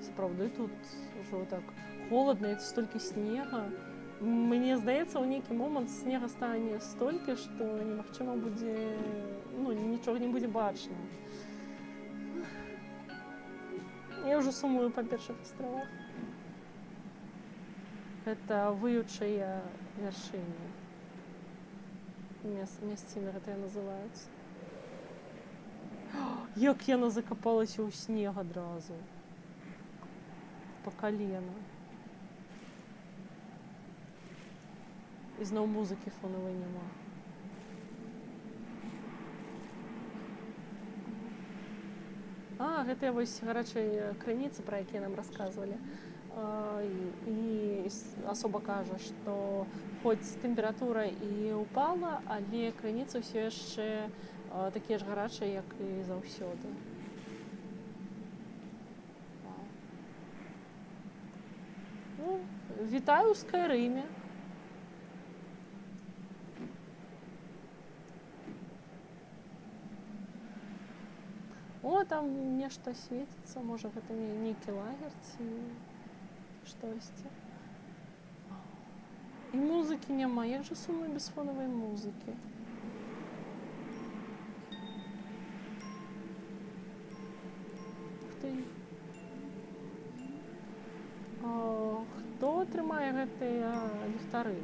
Сапраўды тут ўжо так холодна, і столькі снега. Мне здаецца, ў нейкі момант снега стане столькі, што немагчыма будзе, ну, нічога не будзе бачна. Я ўжо сумую па першых астравах. Гэта выючыя вяршыні. Мясціны гэтыя называюцца. Як яна закапалася ў снег адразу. Па калена. І зноў музыкі фонавай няма. Гэтыя вось гарачыя крыніцы, пра якія нам расказвалі. І асоба кажа, што хоць тэмпература і ўпала, але крыніцы ўсё яшчэ такія ж гарачыя, як і заўсёды. Ну, вітаю ў Скайрыме. О, там нешта свеціцца, можа гэта нейкі лагер ці штосьці. І музыкі няма, як жа сумна без фонавай музыкі. Ух ты. Хто трымае гэтыя ліхтары?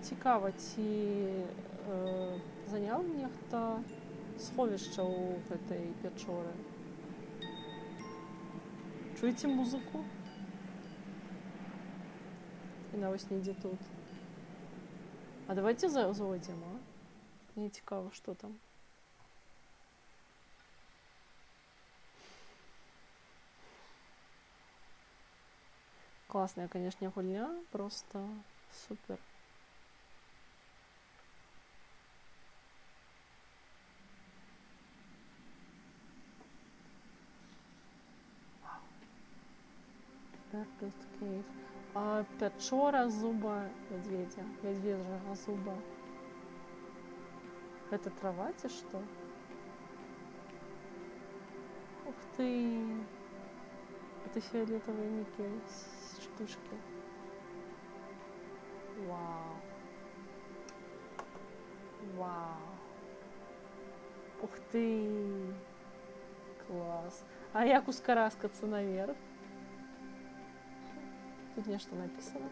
Цікава, ці заняў нехта сховішча ў гэтай пячоры. Чуеце музыку? І навось недзе тут. А давайте зайдзем, а? Мне цікава, што там. Класная, конечно, гульня, просто супер. Darkest Cave. Пячора зуба медведя, медвежьего зуба. Это трава, ці что? Ух ты! Это фиолетовые некие штучки. Вау! Вау! Ух ты! Класс! А як ускараскаться наверх? Тут нечто написано.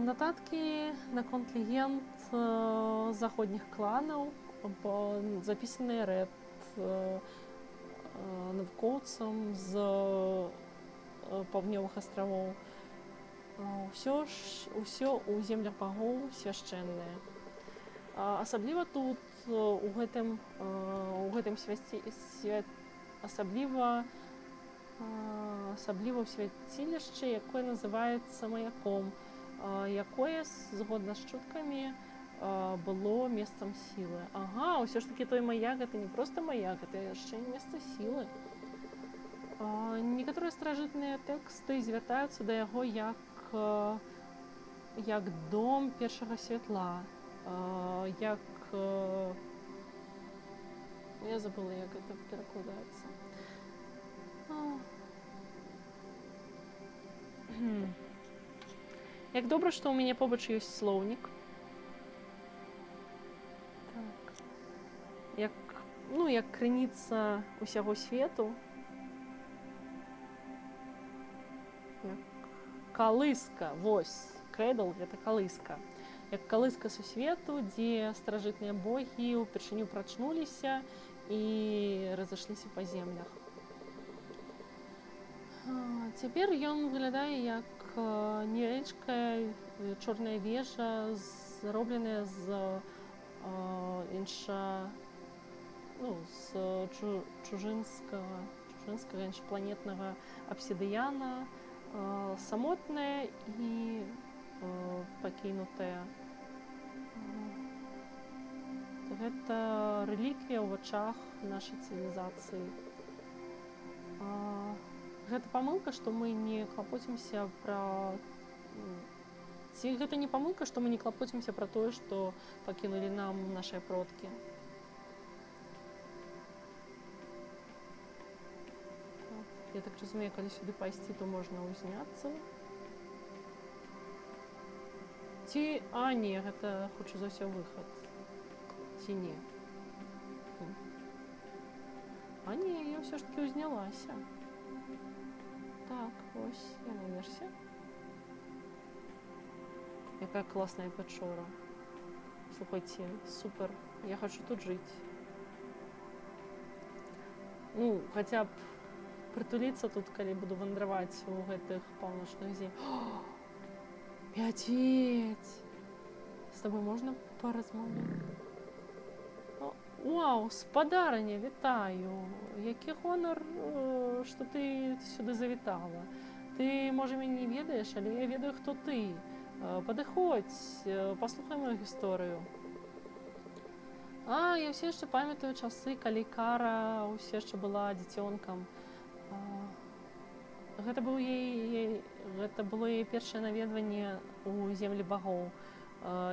Нотатки на конт легенд заходніх кланаў, записаныя Ред навукоўцам з паўднёвых астравоў. Усё ў землях багоў свяшчэннае. Асабліва тут у гэтым асабліва ў свяцілішчы, якое называецца маяком, якое, згодна з чуткамі, было месцам сілы. Ага, ўсё ж такі той маяк, гэта не проста маяк, гэта яшчэ і месца сілы. Некаторыя старажытныя тэксты звяртаюцца да яго як дом першага святла, як... Я забыла, як гэта перакладаецца. Як добра, што ў мяне побач ёсць слоўнік. Так. Як крыніца ўсяго свету. Як калыска, вось, крэдл — гэта калыска. Як калыска сусвету, дзе старажытныя богі ўпершыню прачнуліся і разышліся па землях. Цяпер ён выглядае як невялічкая чорная вежа, зробленая з чужынскага іншапланетнага абсідыяна, самотная і пакінутая. Гэта рэліквія ў вачах нашай цывілізацыі. Гэта памылка, што мы не клапоцімся пра... Ці гэта не памылка, што мы не клапоцімся пра тое, што пакінулі нам нашыя продкі. Я так разумею, калі сюды пайсці, то можна ўзняцца. Ці... не, гэта хутчэй за ўсё выхад. Ці не? Не, я ўсё ж такі ўзнялася. Так, ось, я наверсе. Якая классная печора. Слухайте, супер. Я хочу тут жить. Хотя б прытуліцца тут, калі буду вандраваць у гэтых паўночных землях. Мядзведзь! З тобой можна паразмаўляць? Уау, спадарыня, вітаю! Які гонар, што ты сюды завітала. Ты, можа, мяне не ведаеш, але я ведаю, хто ты. Падыходзь, паслухай мою гісторыю. Я ўсё яшчэ памятаю часы, калі Кара ўсё яшчэ была дзіцёнкам. Гэта было яе першае наведванне ў землі багоў.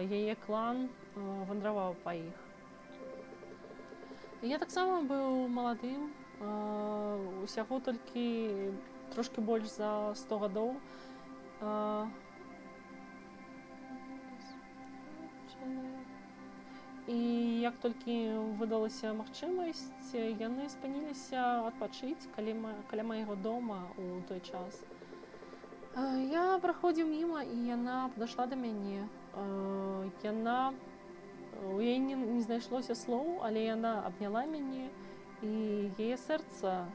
Яе клан вандраваў па іх. Я таксама быў маладым, усяго толькі трошкі больш за 100 гадоў. І як толькі выдалася магчымасць, яны спыніліся адпачыць каля майго дома ў той час. Я праходзіў міма, і яна падышла да мяне. У яе не знайшлося слоў, але яна абняла мяне, і яе сэрца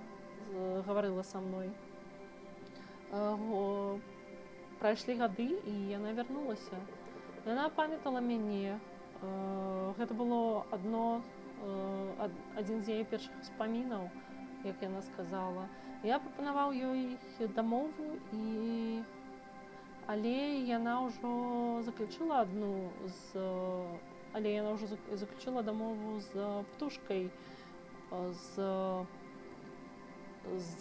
гаварыла са мной. Прайшлі гады, і яна вярнулася. Яна памятала мяне. Гэта было адзін з яе першых успамінаў, як яна сказала. Я прапанаваў ёй дамову, але яна ўжо заключыла дамову з птушкай з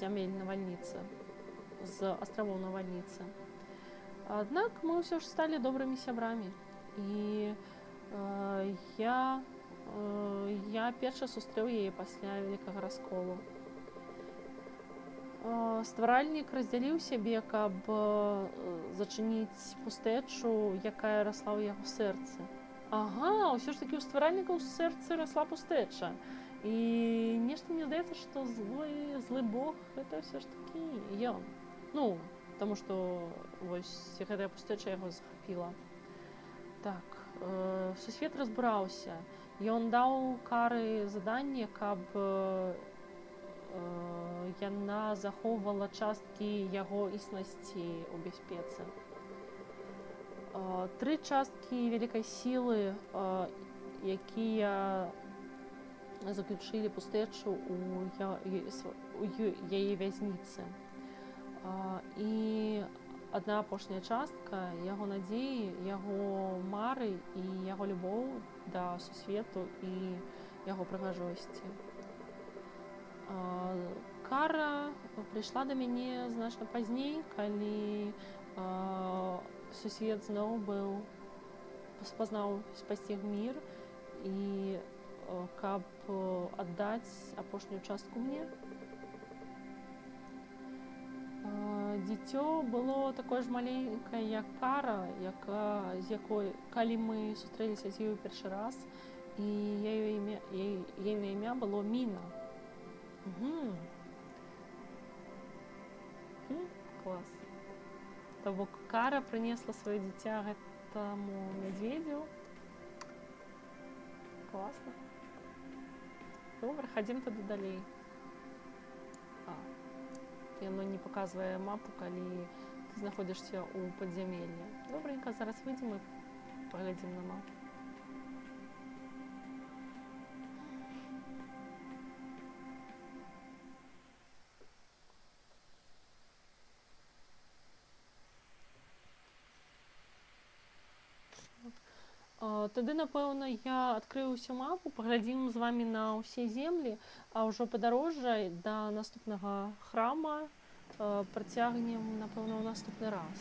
зямель навальніцы, з астравоў навальніцы. Аднак мы ўсё ж сталі добрымі сябрамі. І я перша сустрэў яе пасля вялікага расколу. Стваральнік раздзяліў сябе, каб зачыніць пустэчу, якая расла ў яго сэрцы. Ўсё ж такі ў стваральніка ў сэрцы расла пустэча. І нешта мне здаецца, што злы бог — гэта ўсё ж такі ён. Таму што вось гэтая пустэча яго захапіла. Так, сусвет разбураўся. Ён даў Кары заданне, каб яна захоўвала часткі яго існасці ў бяспецы. 3 часткі вялікай сілы, якія заключылі пустэчу ў яе вязніцы. І адна апошняя частка — яго надзеі, яго мары і яго любоў да сусвету і яго прыгажосці. Кара прыйшла да мяне значна пазней, калі сусвет зноў спасціг мір, і каб аддаць апошнюю частку мне. дзіцё было такое ж маленькае, як Кара, з якой, калі мы сустрэліся з ёю першы раз, і ейна імя было Міна. Клас. То бок Кара прынесла сваё дзіця гэтаму мядзведзю. Класна. Добра, хадзім тады далей. Яно не паказвае мапу, калі ты знаходзішся ў падзямеллі. Добренька, зараз выйдзем і паглядзім на мапу. Тады, напэўна, я адкрыю ўсю мапу, паглядзім з вамі на ўсе землі, а ўжо падарожжа да наступнага храма працягнем, напэўна, ў наступны раз.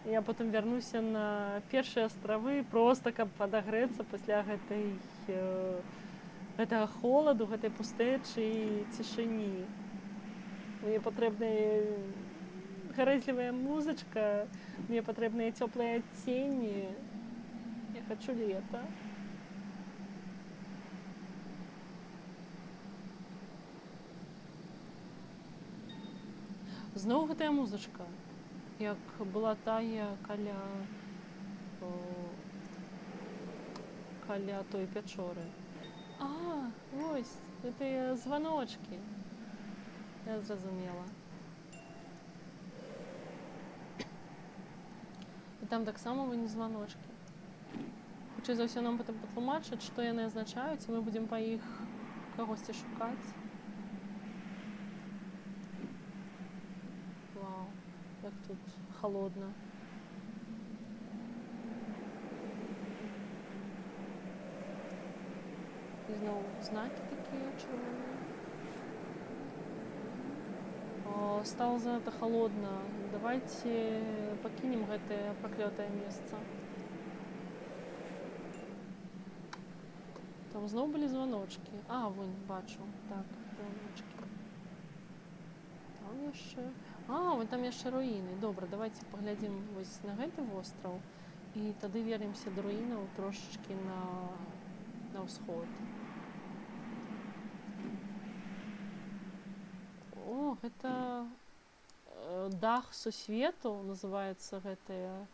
Я потым вярнуся на першыя астравы, проста каб падагрэцца пасля гэтага холаду, гэтай пустэчы і цішыні. Мне патрэбная гарэзлівая музычка, мне патрэбныя цёплыя цені. Я хачу лета. Зноў гэтая музычка, як была тая каля той пячоры. Вось, гэтыя званочкі. Я зразумела. І там таксама вось званочкі. Хутчэй за ўсё нам потым патлумачаць, што яны азначаюць, і мы будзем па іх кагосьці шукаць. Вау, як тут холодна. І зноў знакі такія чырвоныя. Стало занадта холодна. Давайте пакінем гэтае праклятае месца. Там зноў былі званочкі. Вон, бачу. Так, званочкі. Там яшчэ... вон там яшчэ руіны. Добра, давайте паглядзім вось на гэты востраў. І тады вернемся да руінаў трошачкі на ўсход. Гэта дах сусвету, называецца гэтая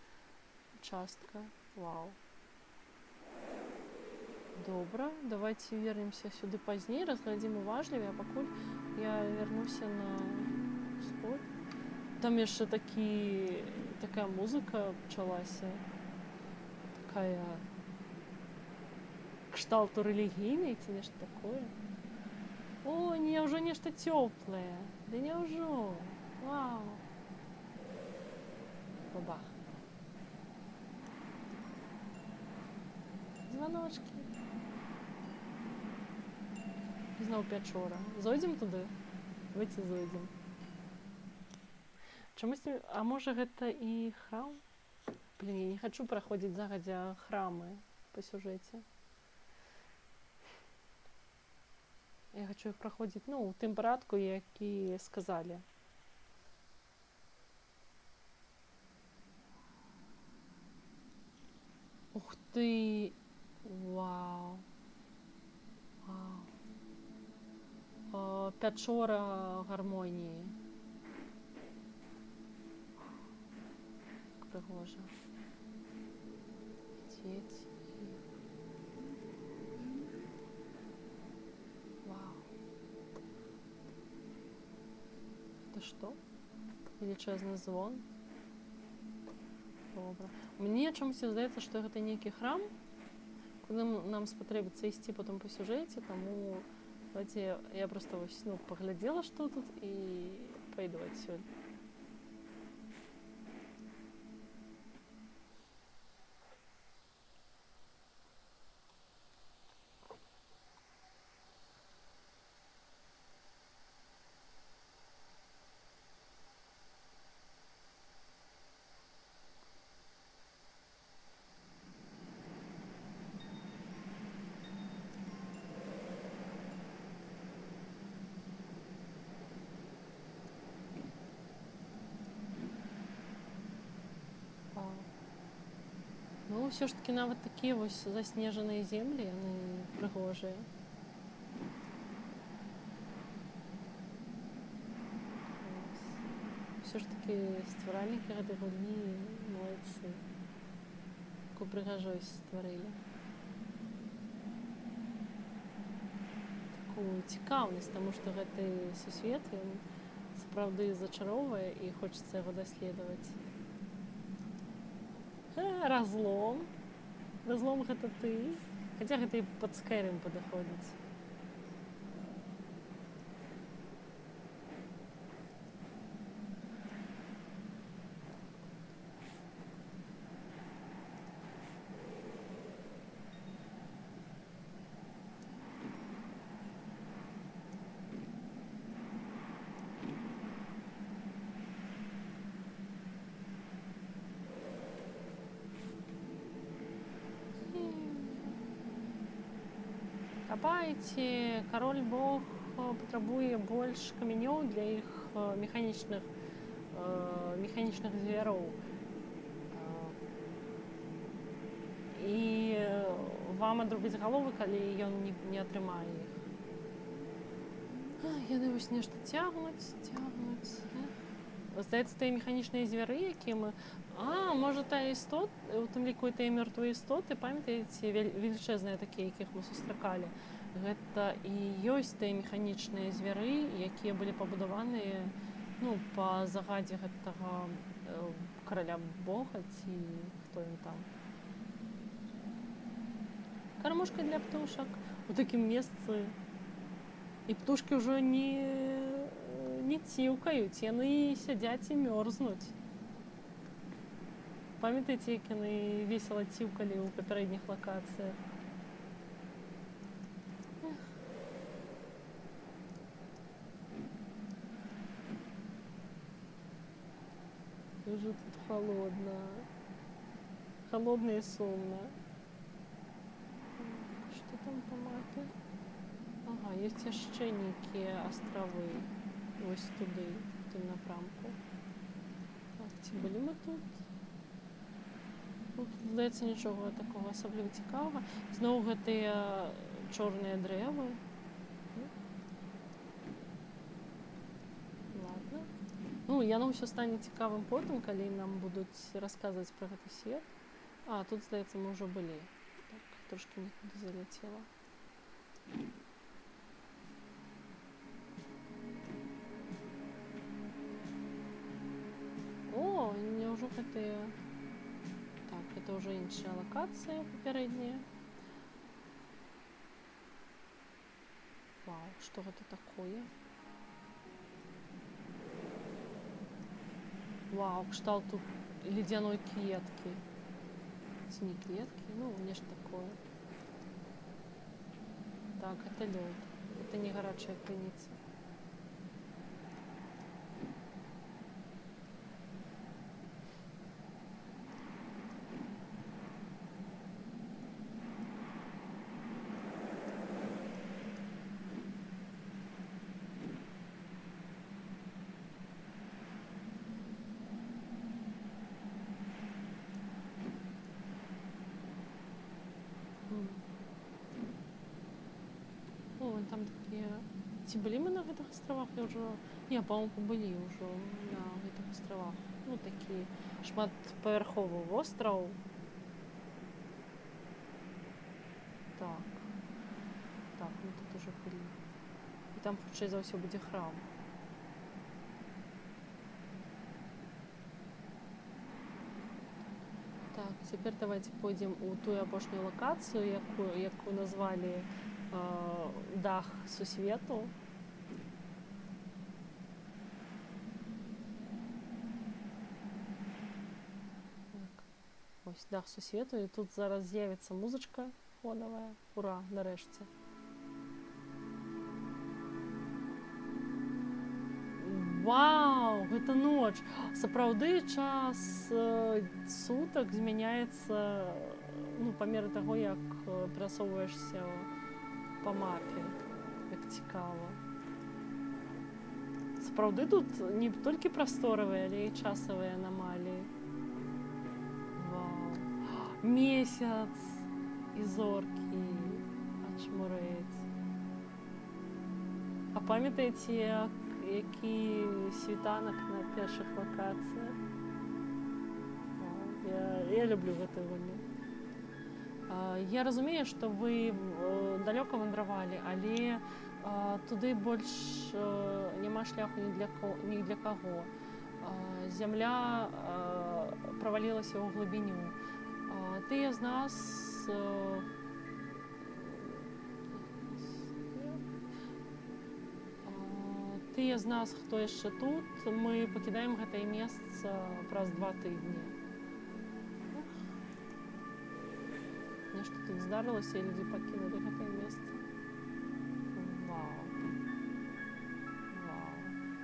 частка. Вау. Добра, давайте вернемся сюды пазней, разглядзім уважлівей, а пакуль я вярнуся на ўсход. Там яшчэ такая музыка пачалася. Такая кшталту рэлігійнай ці нешта такое. Няўжо нешта цёплае. Да няўжо. Вау. Бабах. Званочкі. Зноў пячора. Зойдзем туды? Давайте зойдзем. Чамусьці, а можа гэта і храм? Блін, я не хачу праходзіць загадзя храмы па сюжэце. Я хочу іх праходзіць, у тым парадку, які сказалі. Ух ты! Вау! Пячора гармоніі. Прыгожа. Дзеці. Што? Велічэзны звон. Добра. Мне чамусьці здаецца, што гэта нейкі храм, куды нам спатрэбіцца ісці потым па сюжэце, таму давайте я проста паглядзела, што тут, і пайду адсюль. Ну, все ж таки нават такія вось заснежаныя землі, яны прыгожыя. Все ж таки стваральнікі гэтай гульні малайцы. Такую прыгажосць стварылі. Такую цікаўнасць, таму што гэты сусвет, ён сапраўды зачароўвае і хочацца яго даследаваць. Разлом. Разлом гэта ты. Хаця гэта і пад Skyrim падыходзіць. Капайце, кароль бог патрабуе больш камянёў для іх механічных звяроў. І вам адрубіць галовы, калі ён не атрымае іх. Яны вось нешта цягнуць. Здаецца, тыя механічныя звяры, якія мы... можа, тая істота, у тым ліку і тыя мёртвыя істоты, памятаеце, велічэзныя такія, якіх мы сустракалі. Гэта і ёсць тыя механічныя звяры, якія былі пабудаваныя, ну, па загадзе гэтага караля бога, ці хто ён там. Кармушка для птушак у такім месцы. І птушкі ўжо не ціўкаюць, яны сядзяць і мёрзнуць. Памятаеце, як яны весела ціўкалі ў папярэдніх лакацыях? Уже тут холодно. Холодно и сумно. Что там по мапе? Ага, есть яшчэ нейкія астравы. Вось туды, в тым напрамку. Так, ці былі мы тут? Тут, здаецца, нічога такого асабліва цікавага. Зноў гэтыя чорныя дрэвы. Ладно. Ну, яно ўсё стане цікавым потым, калі нам будуць расказваць пра гэты свет. Тут, здаецца, мы ўжо былі. Так, трошки нікуды заляцела. О, няўжо гэтыя... Так, это уже іншая локацыя папярэдняя. Вау, што гэта такое? Вау, кшталт тут ледяной клетки. Ці не клетки, ну, нешта такое. Так, это лёд. Это не гарачая крыніца. Там такія... Ці былі мы на гэтых астравах? Я ўжо... Не, па-моему, былі ўжо на гэтых астравах. Ну, такі шматпавярховы востраў. Так. Так, мы тут уже былі. І там, хутчэй за ўсё, будзе храм. Так, цяпер давайте пойдзем у тую апошнюю лакацыю, якую назвалі дах сусвету. Так. Ось дах сусвету, і тут зараз з'явіцца музычка фоновая. Ура, нарэшце. Вау, гэта ноч. Сапраўды час сутак змяняецца, ну, па меры таго, як перасоўваешся по мапе. Як цікава. Сапраўды тут не толькі прасторавыя, але і часавыя анамаліі. Вау. Месяц і зоркі, ачмурець. А пам'ятаєте, який світанок на перших локаціях? Я люблю гэты гульню. Я разумею, што вы далёка вандравалі, але туды больш няма шляху ні для каго. Зямля правалілася ў глыбіню. Тыя з нас хто яшчэ тут, мы пакідаем гэтае месца праз 2 тыдні. Нешта тут здарылася, і людзі пакінулі гэтае месца. Вау.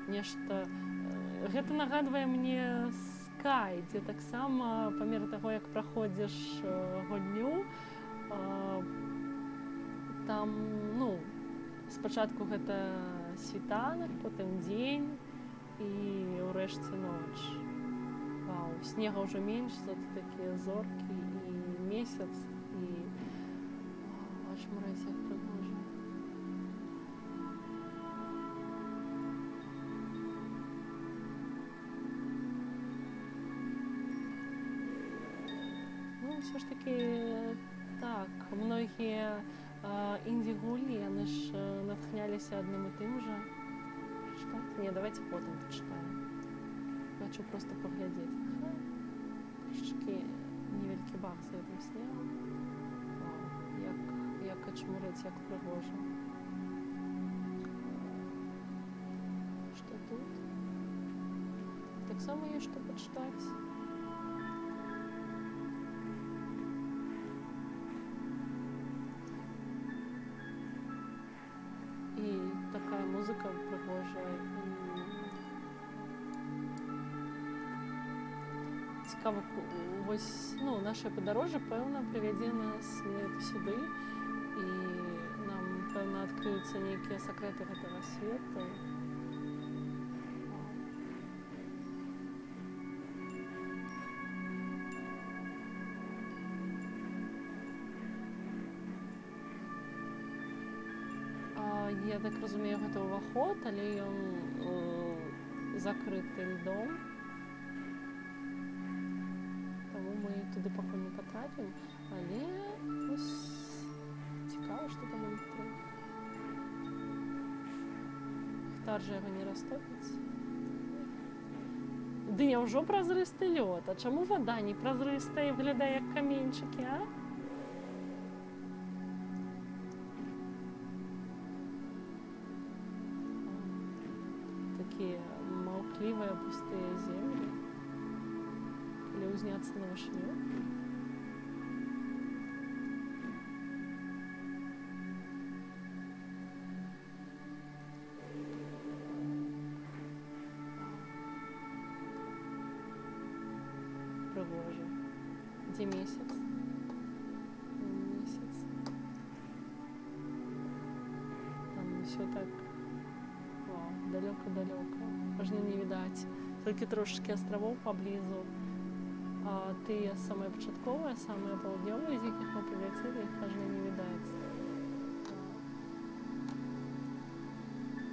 Нешта... Гэта нагадвае мне Скай, дзе таксама па меры таго, як праходзіш гульню, там, спачатку гэта світанак, потым дзень і ўрэшце ноч. Вау, снега ўжо менш, зато такія зоркі і месяц, і ачмурэць, як прыгожа. Все ж таки, так, многія інді-гульні, яны ж натхняліся адным і тым жа. Прачытаць? Не, давайте потым пачытаем. Хочу просто паглядзець. Трошечкі невялікі бах за гэтым снегам. Вау, як ачмурэць, як прыгожа. Што тут? Таксама ёсць што пачытаць. І такая музыка прыгожая. Цікава, вось, наша падарожжа, пэўна, прывядзе нас сюды, і нам, пэўна, адкрыюцца нейкія сакрэты гэтага свету. Я так разумею, гэта ўваход, але ён закрыты льдом. Таму мы туды пакуль не патрапім, але цікава, што там унутры. Хтар жа яго не растопіць. Ды няўжо празрысты лёд? А чаму вада не празрыстая і выглядае як каменьчыкі, а? Такія маўклівыя пустыя землі, калі ўзняцца на вышыню. Прыгожа. Дзе месяц? Месяц. Там усё так далёка-далёка, аж не відаць. Толькі трошачкі астравоў паблізу. А тыя самыя пачатковыя, самыя паўднёвыя, з якіх мы прыляцелі, іх аж не відаць.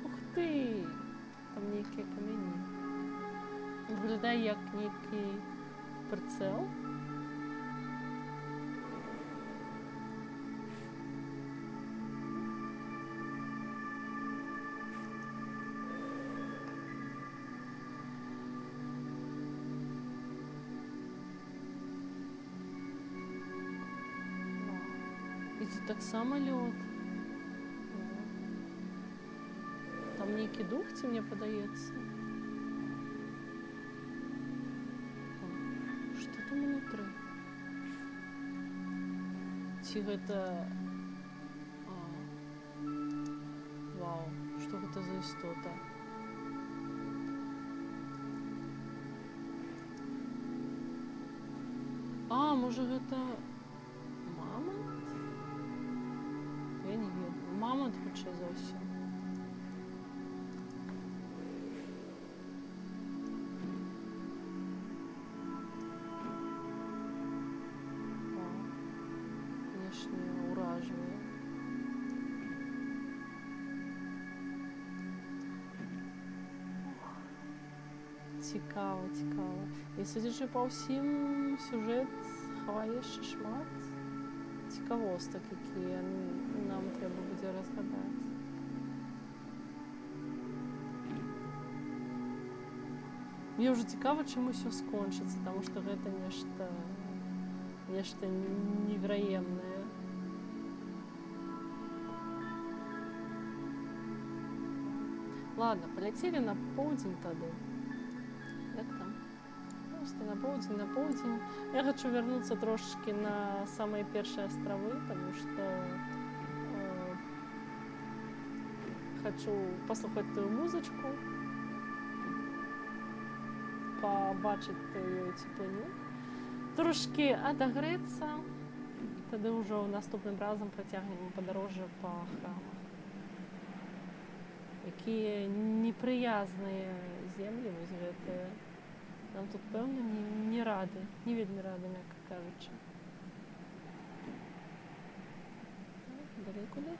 Ух ты! Там нейкія камяні. Выглядае як нейкі прыцэл. І тут таксама лёд. Там нейкі дух, ці мне падаецца? Што там унутры? Ці гэта... Вау, што гэта за істота? Можа гэта... мамант? Я не ведаю. Мамант хутчэй за ўсё. Цікава, цікава. І судячи по ўсім, сюжэт хавае яшчэ шмат цікавостак, якія нам трэба будзе разгадаць. Мне ўжо цікава, чым усё скончыцца, таму што гэта нешта невераемнае. Ладно, паляцелі на поўдзень тады. Як там? Просто на поўдзень. Я хочу вярнуцца трошачкі на самыя першыя астравы, таму што хочу паслухаць тую музычку, пабачыць тую цеплыню, трошкі адагрэцца, тады ўжо наступным разам працягнем падарожжа па храмах. Якія непрыязныя землі вось гэтыя. Нам тут, пэўна, не рады, не вельмі рады, мякка кажучы. Далей куды?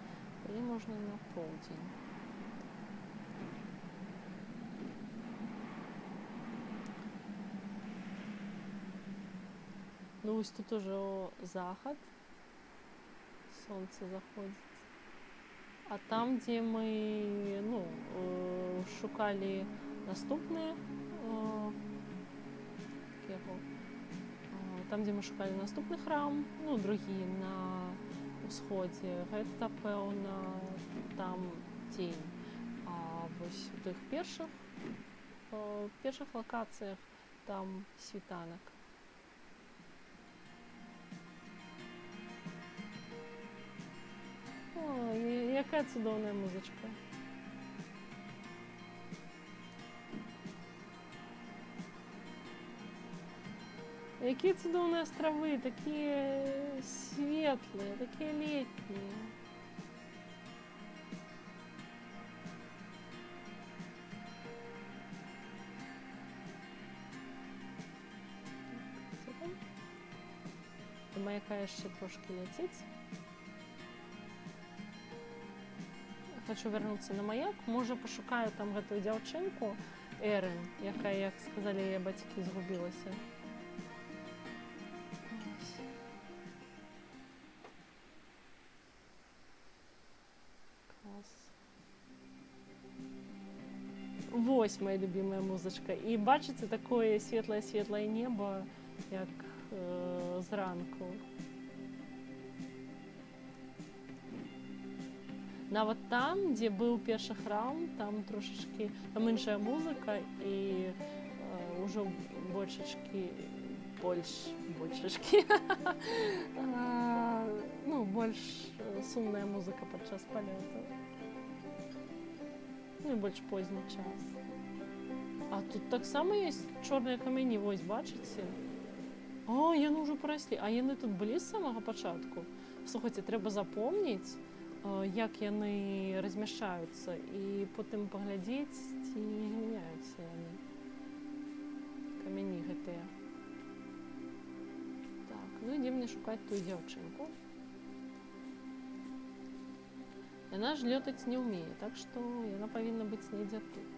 Далей можна на поўдзень. Ну, вось тут ужо захад, сонца заходзіць. А там, дзе мы шукалі наступныя, там, дзе мы шукалі наступны храм, другі на ўсходзе, гэта, пэўна, там дзень. А вось у тых першых лакацыях там світанак. Якая цудоўная музычка. Якія цудоўныя астравы, такія светлыя, такія летнія. Да маяка яшчэ трошкі ляцець. Хочу вярнуцца на маяк. Можа, пашукаю там гэтую дзяўчынку, Эрын, якая, як сказалі яе бацькі, згубілася. Клас. Вось моя любимая музычка. І бачыце такое светлае-светлае неба, як зранку. Нават там, дзе быў першы храм, там трошачкі, там іншая музыка і ўжо большачкі, больш сумная музыка падчас палёту. Ну і больш позні час. А тут таксама ёсць чорныя камяні, вось, бачыце? О, яны ўжо параслі, а яны тут былі з самага пачатку? Слухайце, трэба запомніць, як яны размяшчаюцца, і потым паглядзець, ці не змяняюцца яны. Камяні гэтыя. Так, ідзем мне шукаць тую дзяўчынку. Яна ж лётаць не ўмее, так што яна павінна быць недзе тут.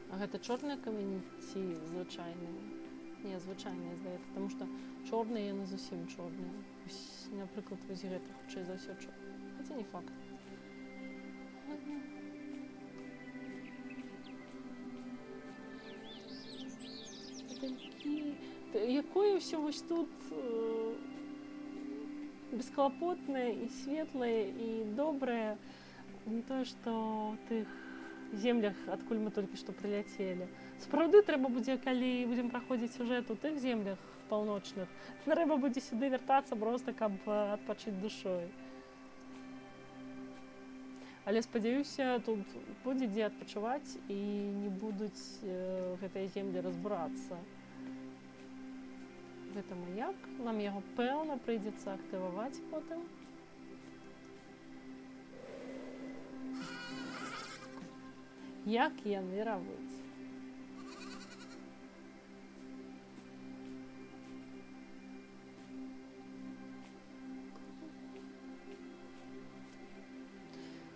А гэта чорныя камяні ці звычайныя? Не, звычайныя, здаецца, таму што чорныя яны зусім чорныя. Напрыклад, вось гэта хутчэй за ўсё чорныя. Хаця не факт. Якое ўсё вось тут бесклапотнае і светлае і добрае. Не тое, што ў тых землях, адкуль мы толькі што прыляцелі. Сапраўды трэба будзе, калі будзем праходзіць сюжэт у тых землях паўночных, трэба будзе сюды вяртацца проста, каб адпачыць душой. Але спадзяюся, тут будзе дзе адпачываць і не будуць гэтыя землі разбурацца. Гэта маяк, нам яго пэўна прыйдзецца актываваць потым. Як яны равуць?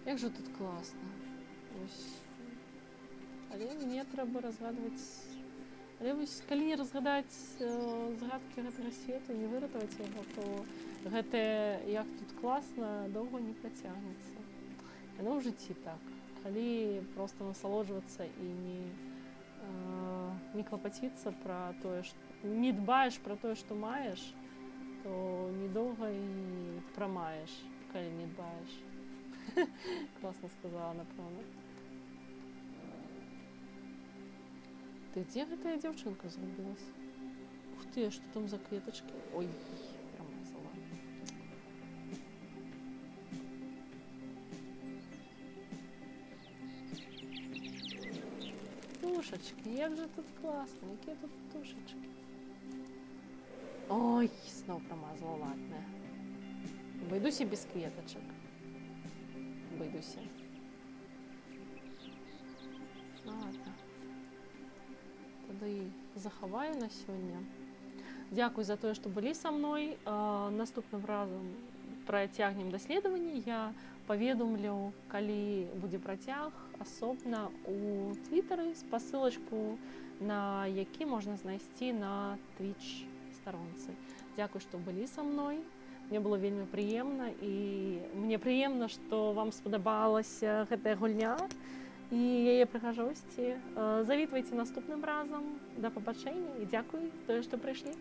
Як жа тут класна. Але мне трэба разгадваць. Але вось калі не разгадаць загадкі гэтага свету, не выратаваць яго, то гэтае як тут класна доўга не працягнецца. Яно ў жыцці так. Калі проста насалоджвацца і не клапаціцца пра тое, не дбаеш пра тое, што маеш, то недоўга і прамаеш, калі не дбаеш. Класна сказала, напэўна. Ты дзе гэтая дзяўчынка згубілася? Ух ты, што там за кветачкі? Ой, прамазала. Тушачкі, як жа тут класна, якія тут тушачкі. Ой, зноў прамазала, ладно. Абайдуся без кветачак. Абайдуся. Ладно. Тады захаваю на сёння. Дзякуй за тое, што былі са мной. Наступным разам працягнем даследаванні. Я паведамлю, калі будзе працяг, асобна у твітары, спасылачку, на які можна знайсці на Twitch старонцы. Дзякуй, што былі са мной. Мне было вельмі прыемна, і мне прыемна, што вам спадабалася гэтая гульня і яе прыгажосці. Завітвайце наступным разам. Да пабачэння і дзякуй тое, што прыйшлі.